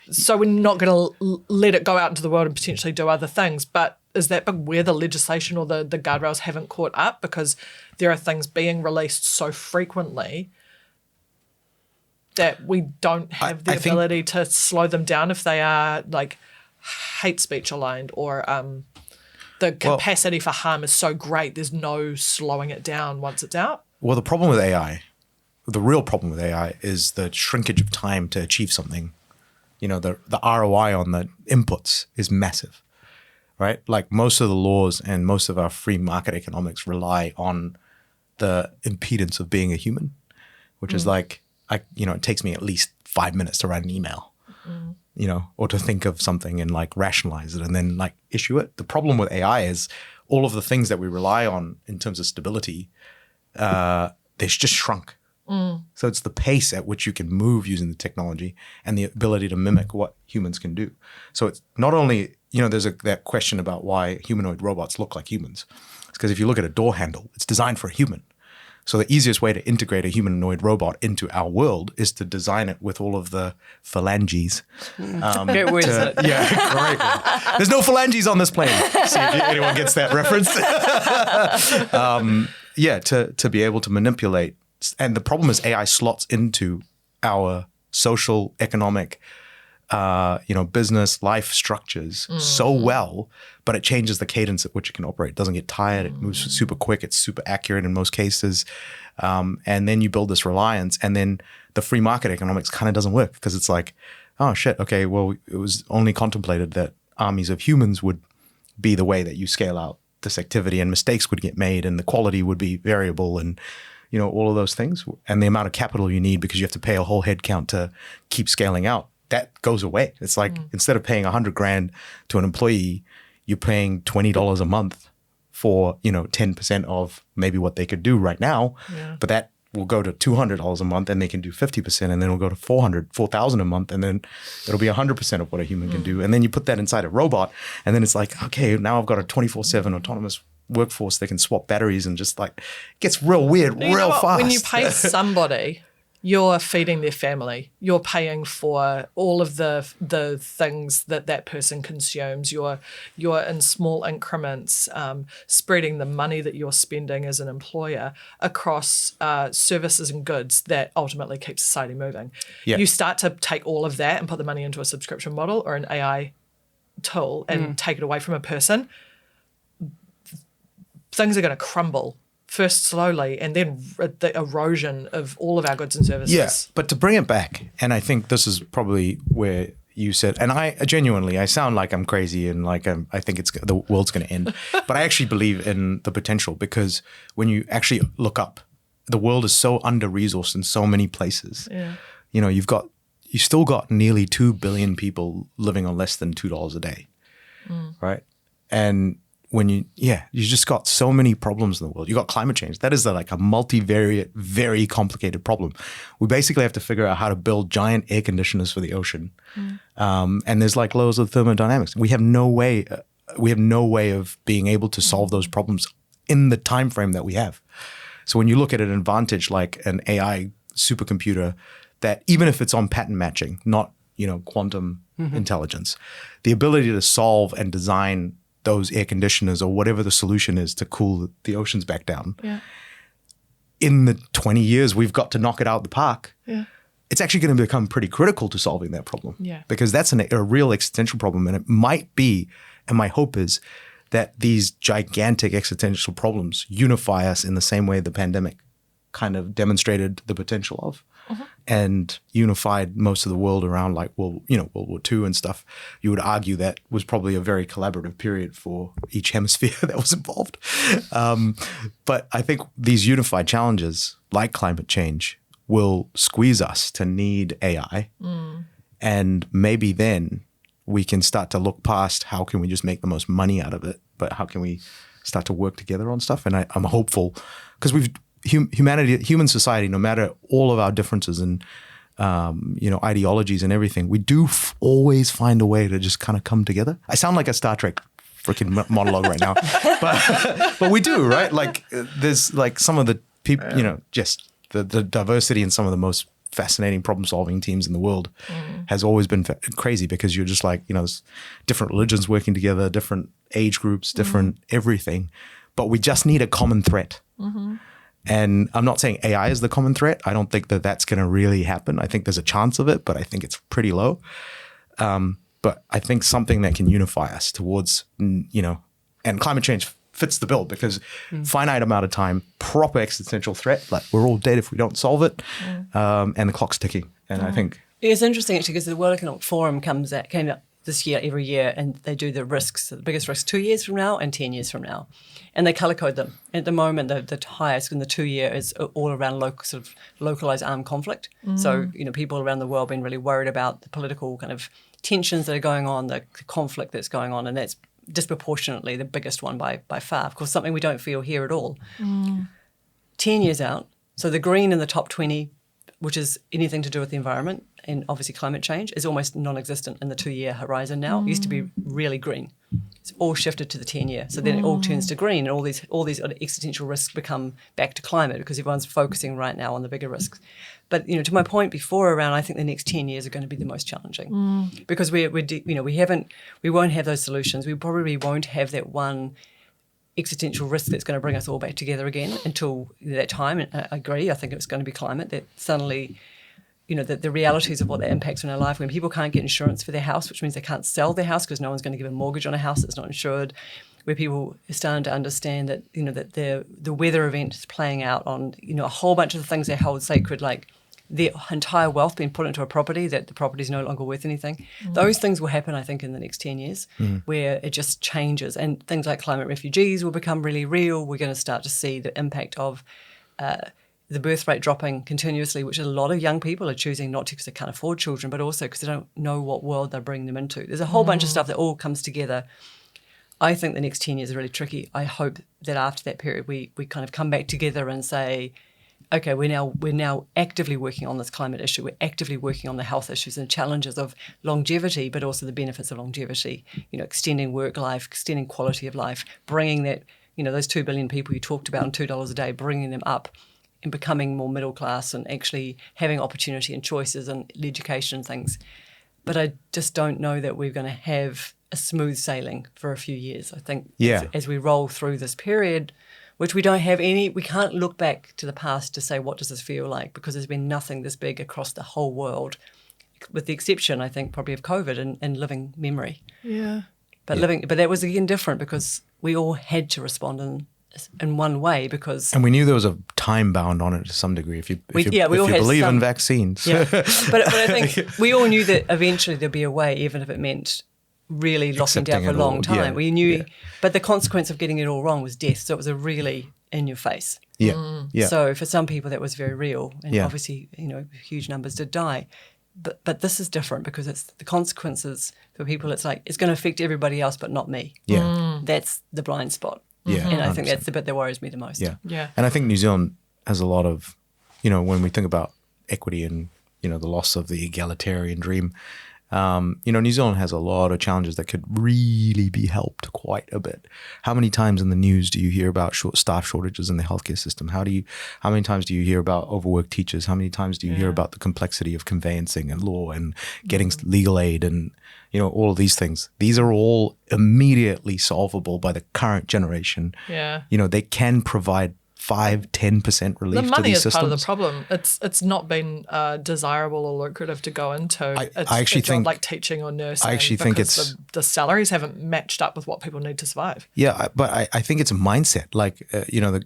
Speaker 2: So we're not going to let it go out into the world and potentially do other things. But is that where the legislation or the guardrails haven't caught up? Because there are things being released so frequently that we don't have the
Speaker 1: I think-
Speaker 2: ability to slow them down if they are like hate speech aligned, or the capacity for harm is so great there's no slowing it down once it's out.
Speaker 1: Well, the problem with AI, the real problem with AI is the shrinkage of time to achieve something. The ROI on the inputs is massive, right? Like most of the laws and most of our free market economics rely on the impedance of being a human, which is like, it takes me at least 5 minutes to write an email, or to think of something and like rationalize it and then like issue it. The problem with AI is all of the things that we rely on in terms of stability, they've just shrunk. So it's the pace at which you can move using the technology and the ability to mimic what humans can do. So it's not only, there's that question about why humanoid robots look like humans. It's because if you look at a door handle, it's designed for a human. So the easiest way to integrate a humanoid robot into our world is to design it with all of the phalanges.
Speaker 3: Great word, isn't it?
Speaker 1: Yeah, great. There's no phalanges on this plane. See if anyone gets that reference. To be able to manipulate. And the problem is AI slots into our social, economic business life structures so well, but it changes the cadence at which it can operate. It doesn't get tired. It moves super quick. It's super accurate in most cases. And then you build this reliance, and then the free market economics kind of doesn't work because it's like, oh shit, okay, well, it was only contemplated that armies of humans would be the way that you scale out this activity, and mistakes would get made, and the quality would be variable, and all of those things, and the amount of capital you need because you have to pay a whole head count to keep scaling out. That goes away. It's like instead of paying $100,000 to an employee, you're paying $20 a month for 10% of maybe what they could do right now. Yeah. But that will go to $200 a month, and they can do 50%, and then it'll go to $4,000 a month, and then it'll be 100% of what a human can do. And then you put that inside a robot, and then it's like, okay, now I've got a 24/7 autonomous workforce that can swap batteries, and just like it gets real weird real fast.
Speaker 2: When you pay somebody, you're feeding their family. You're paying for all of the things that person consumes. You're in small increments, spreading the money that you're spending as an employer across services and goods that ultimately keep society moving. Yeah. You start to take all of that and put the money into a subscription model or an AI tool and take it away from a person. Things are going to crumble. First slowly, and then the erosion of all of our goods and services.
Speaker 1: Yeah, but to bring it back, and I think this is probably where you said, and I sound like I'm crazy and like I think the world's going to end, but I actually believe in the potential, because when you actually look up, the world is so under-resourced in so many places. Yeah. You still got nearly 2 billion people living on less than $2 a day, right? And when you just got so many problems in the world. You got climate change. That is like a multivariate, very complicated problem. We basically have to figure out how to build giant air conditioners for the ocean. And there's like laws of thermodynamics. We have no way of being able to solve those problems in the time frame that we have. So when you look at an advantage like an AI supercomputer, that even if it's on pattern matching, not quantum intelligence, the ability to solve and design those air conditioners or whatever the solution is to cool the oceans back down. Yeah. In the 20 years we've got to knock it out of the park. Yeah. It's actually going to become pretty critical to solving that problem. Yeah. Because that's a real existential problem, and it might be, and my hope is that these gigantic existential problems unify us in the same way the pandemic kind of demonstrated the potential of. And unified most of the world around like, World War II and stuff. You would argue that was probably a very collaborative period for each hemisphere that was involved. But I think these unified challenges like climate change will squeeze us to need AI. And maybe then we can start to look past how can we just make the most money out of it, but how can we start to work together on stuff? And I'm hopeful, because human society, no matter all of our differences and ideologies and everything, we do always find a way to just kind of come together. I sound like a Star Trek freaking monologue right now, but we do, right? Like there's like some of the people, just the diversity in some of the most fascinating problem-solving teams in the world has always been crazy, because you're just like, there's different religions working together, different age groups, different everything, but we just need a common threat. And I'm not saying AI is the common threat. I don't think that that's going to really happen. I think there's a chance of it, but I think it's pretty low. But I think something that can unify us towards, and climate change fits the bill, because finite amount of time, proper existential threat, like we're all dead if we don't solve it, and the clock's ticking. And I think
Speaker 3: it's interesting actually, because the World Economic Forum came out this year, every year, and they do the risks, the biggest risks 2 years from now and 10 years from now. And they color code them. At the moment, the highest in the 2 year is all around localized armed conflict. So, people around the world have been really worried about the political kind of tensions that are going on, the conflict that's going on, and that's disproportionately the biggest one by far. Of course, something we don't feel here at all. 10 years out, so the green in the top 20, which is anything to do with the environment and obviously climate change, is almost non-existent in the 2 year horizon now. It used to be really green. It's all shifted to the 10 year. So then it all turns to green, and all these existential risks become back to climate, because everyone's focusing right now on the bigger risks. But to my point before around, I think the next 10 years are going to be the most challenging, because we won't have those solutions. We probably won't have that one existential risk that's going to bring us all back together again until that time. And I agree. I think it's going to be climate that suddenly the realities of what that impacts on our life when people can't get insurance for their house, which means they can't sell their house because no one's going to give a mortgage on a house that's not insured, where people are starting to understand that, that the weather event is playing out on, a whole bunch of the things they hold sacred, like their entire wealth being put into a property, that the property is no longer worth anything. Those things will happen, I think, in the next 10 years, where it just changes. And things like climate refugees will become really real. We're going to start to see the impact of the birth rate dropping continuously, which a lot of young people are choosing not to because they can't afford children, but also because they don't know what world they're bringing them into. There's a whole bunch of stuff that all comes together. I think the next 10 years are really tricky. I hope that after that period, we kind of come back together and say, okay, we're now actively working on this climate issue. We're actively working on the health issues and challenges of longevity, but also the benefits of longevity. Extending work life, extending quality of life, bringing that, those 2 billion people you talked about on $2 a day, bringing them up and becoming more middle class and actually having opportunity and choices and education and things. But I just don't know that we're going to have a smooth sailing for a few years. I think as we roll through this period, which we can't look back to the past to say, what does this feel like? Because there's been nothing this big across the whole world, with the exception, I think, probably of COVID and living memory.
Speaker 2: Yeah.
Speaker 3: But that was again different because we all had to respond in one way because...
Speaker 1: And we knew there was a time bound on it to some degree if you
Speaker 3: all had
Speaker 1: believe in vaccines.
Speaker 3: Yeah. but I think we all knew that eventually there'd be a way, even if it meant really locking down for a long time.
Speaker 1: Yeah.
Speaker 3: We knew, but the consequence of getting it all wrong was death. So it was a really in your face.
Speaker 1: Yeah. Yeah.
Speaker 3: So for some people that was very real, and
Speaker 1: Yeah.
Speaker 3: obviously huge numbers did die. But this is different because it's the consequences for people. It's like it's going to affect everybody else, but not me.
Speaker 1: Yeah.
Speaker 3: That's the blind spot.
Speaker 1: Yeah.
Speaker 3: And I think
Speaker 1: 100%.
Speaker 3: that's the bit that worries me the most.
Speaker 1: Yeah.
Speaker 2: Yeah.
Speaker 1: And I think New Zealand has a lot of, when we think about equity and, the loss of the egalitarian dream, New Zealand has a lot of challenges that could really be helped quite a bit. How many times in the news do you hear about staff shortages in the healthcare system? How many times do you hear about overworked teachers? How many times do you hear about the complexity of conveyancing and law and getting legal aid and, all of these things? These are all immediately solvable by the current generation.
Speaker 2: Yeah.
Speaker 1: They can provide 5-10% relief
Speaker 2: The
Speaker 1: to
Speaker 2: money
Speaker 1: these
Speaker 2: is
Speaker 1: systems.
Speaker 2: part of the problem. It's not been desirable or lucrative to go into.
Speaker 1: I actually
Speaker 2: a job
Speaker 1: think-
Speaker 2: like teaching or nursing.
Speaker 1: I actually think
Speaker 2: because
Speaker 1: it's-
Speaker 2: the salaries haven't matched up with what people need to survive.
Speaker 1: Yeah, but I think it's a mindset. Like,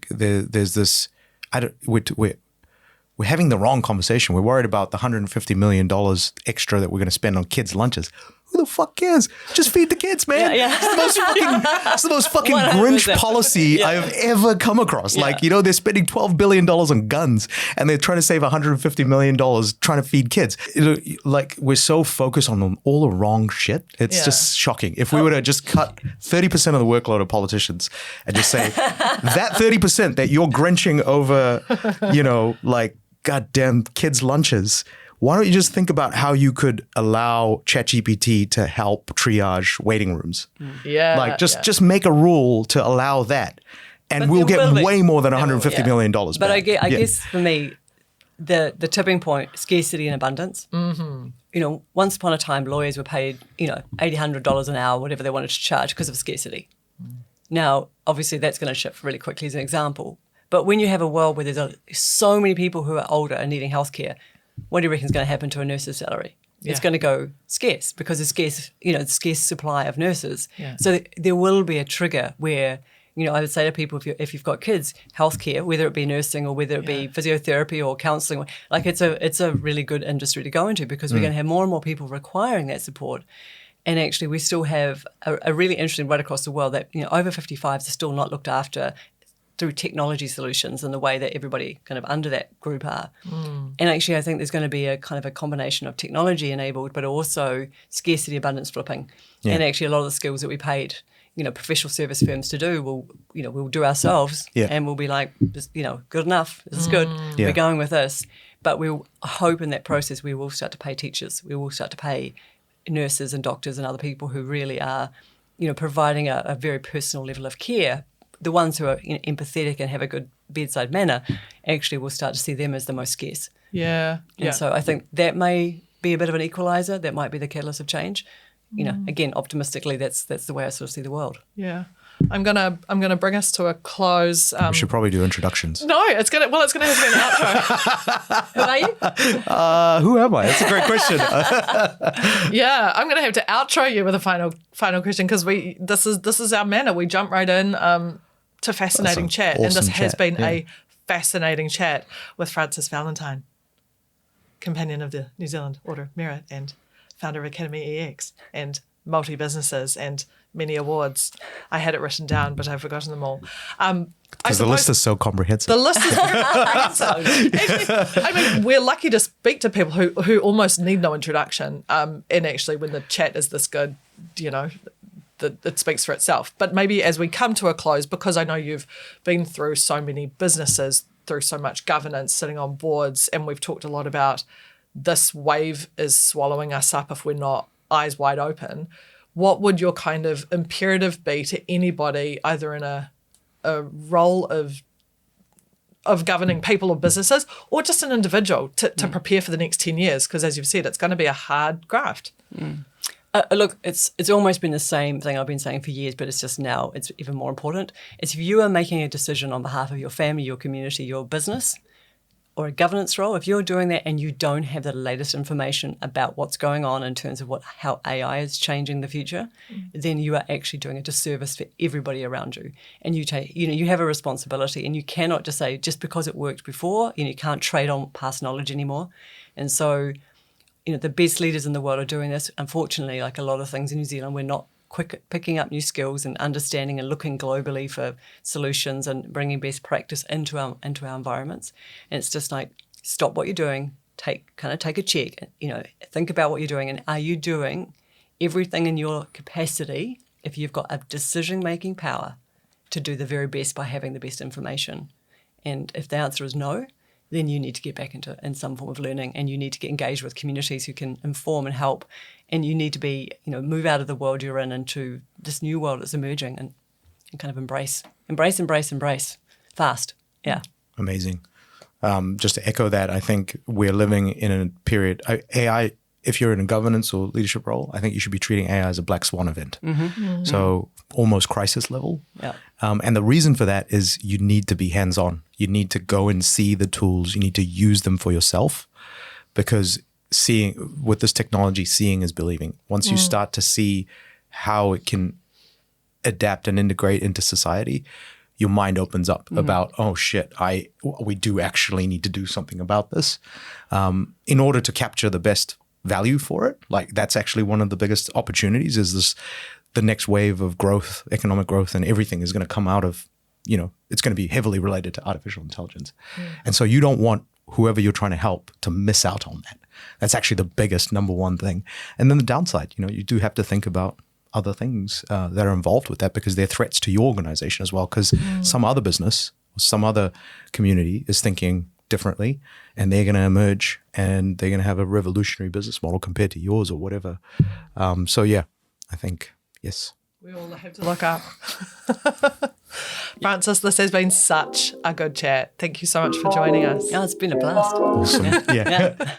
Speaker 1: there's this. We're having the wrong conversation. We're worried about the $150 million extra that we're going to spend on kids' lunches. Who the fuck cares? Just feed the kids, man.
Speaker 3: Yeah.
Speaker 1: It's the most fucking
Speaker 3: 100%.
Speaker 1: Grinch policy I have ever come across.
Speaker 3: Yeah.
Speaker 1: Like, they're spending $12 billion on guns and they're trying to save $150 million trying to feed kids. Like, we're so focused on all the wrong shit. It's just shocking. If we were to just cut 30% of the workload of politicians and just say, that 30% that you're Grinching over, like, goddamn kids' lunches, why don't you just think about how you could allow ChatGPT to help triage waiting rooms?
Speaker 2: Yeah.
Speaker 1: Like, just make a rule to allow that, and
Speaker 3: But
Speaker 1: we'll
Speaker 3: there
Speaker 1: get
Speaker 3: will be-
Speaker 1: way more than $150 million back.
Speaker 3: But I guess for me, the tipping point, scarcity and abundance. Mm-hmm. Once upon a time, lawyers were paid, $800 an hour, whatever they wanted to charge because of scarcity. Now, obviously, that's going to shift really quickly as an example. But when you have a world where there's so many people who are older and needing healthcare, what do you reckon is going to happen to a nurse's salary?
Speaker 2: Yeah.
Speaker 3: It's going to go scarce because there's scarce supply of nurses.
Speaker 2: Yeah.
Speaker 3: So there will be a trigger where, I would say to people, if you've got kids, healthcare, whether it be nursing or whether it be physiotherapy or counselling, like it's a really good industry to go into because we're going to have more and more people requiring that support. And actually, we still have a really interesting right across the world that over 55s are still not looked after through technology solutions and the way that everybody kind of under that group are. And actually, I think there's going to be a kind of a combination of technology enabled, but also scarcity abundance flipping. Yeah. And actually, a lot of the skills that we paid, professional service firms to do, we'll do ourselves, and we'll be like, good enough. This is good.
Speaker 1: Yeah.
Speaker 3: We're going with this. But we'll hope in that process we will start to pay teachers. We will start to pay nurses and doctors and other people who really are, providing a very personal level of care. The ones who are empathetic and have a good bedside manner, actually we'll start to see them as the most scarce.
Speaker 2: Yeah.
Speaker 3: And so I think that may be a bit of an equaliser. That might be the catalyst of change. Again, optimistically, that's the way I sort of see the world.
Speaker 2: Yeah. I'm gonna bring us to a close.
Speaker 1: We should probably do introductions.
Speaker 2: No, it's gonna have to be an outro.
Speaker 3: Who are you?
Speaker 1: Who am I? That's a great question.
Speaker 2: Yeah, I'm gonna have to outro you with a final question because this is our manner. We jump right in to fascinating
Speaker 1: That's
Speaker 2: chat,
Speaker 1: an
Speaker 2: and this
Speaker 1: awesome
Speaker 2: has
Speaker 1: chat,
Speaker 2: been
Speaker 1: yeah.
Speaker 2: a fascinating chat with Francis Valentine, companion of the New Zealand Order of Merit and founder of academyEX and multi-businesses and many awards. I had it written down, but I've forgotten them all.
Speaker 1: Because the list is so comprehensive.
Speaker 2: The list is very comprehensive. Actually, I mean, we're lucky to speak to people who almost need no introduction. And actually, when the chat is this good, you know, it speaks for itself. But maybe as we come to a close, because I know you've been through so many businesses, through so much governance, sitting on boards, and we've talked a lot about this wave is swallowing us up if we're not eyes wide open. What would your kind of imperative be to anybody, either in a role of governing people or businesses, or just an individual to prepare for the next 10 years? Because as you've said, it's going to be a hard graft.
Speaker 3: Look, it's almost been the same thing I've been saying for years, but it's just now it's even more important. It's if you are making a decision on behalf of your family, your community, your business, or a governance role, if you're doing that and you don't have the latest information about what's going on in terms of how AI is changing the future, then you are actually doing a disservice for everybody around you. And you have a responsibility, and you cannot just say just because it worked before, you can't trade on past knowledge anymore. And so, the best leaders in the world are doing this. Unfortunately, like a lot of things in New Zealand, we're not quick at picking up new skills and understanding and looking globally for solutions and bringing best practice into our environments. And it's just like, stop what you're doing, take a check, think about what you're doing, and are you doing everything in your capacity, if you've got a decision-making power, to do the very best by having the best information? And if the answer is no, then you need to get back in some form of learning, and you need to get engaged with communities who can inform and help. And you need to be, move out of the world you're in into this new world that's emerging, and kind of embrace fast. Yeah.
Speaker 1: Amazing. Just to echo that, I think we're living in a period, AI, if you're in a governance or leadership role, I think you should be treating AI as a black swan event. So almost crisis level.
Speaker 3: Yeah.
Speaker 1: And the reason for that is you need to be hands-on. You need to go and see the tools. You need to use them for yourself, because with this technology, seeing is believing. Once you start to see how it can adapt and integrate into society, your mind opens up about, oh shit, we do actually need to do something about this in order to capture the best value for it. Like, that's actually one of the biggest opportunities, is the next wave of growth, economic growth, and everything is going to come out of, it's going to be heavily related to artificial intelligence. And so you don't want whoever you're trying to help to miss out on that. That's actually the biggest number one thing. And then the downside, you do have to think about other things that are involved with that, because they're threats to your organization as well, because some other business, some other community is thinking differently, and they're going to emerge, and they're going to have a revolutionary business model compared to yours or whatever. So yeah, I think, yes.
Speaker 2: We all have to look up. Francis, this has been such a good chat. Thank you so much for joining us.
Speaker 3: Oh, it's been a blast.
Speaker 1: Awesome. Yeah.
Speaker 3: Yeah.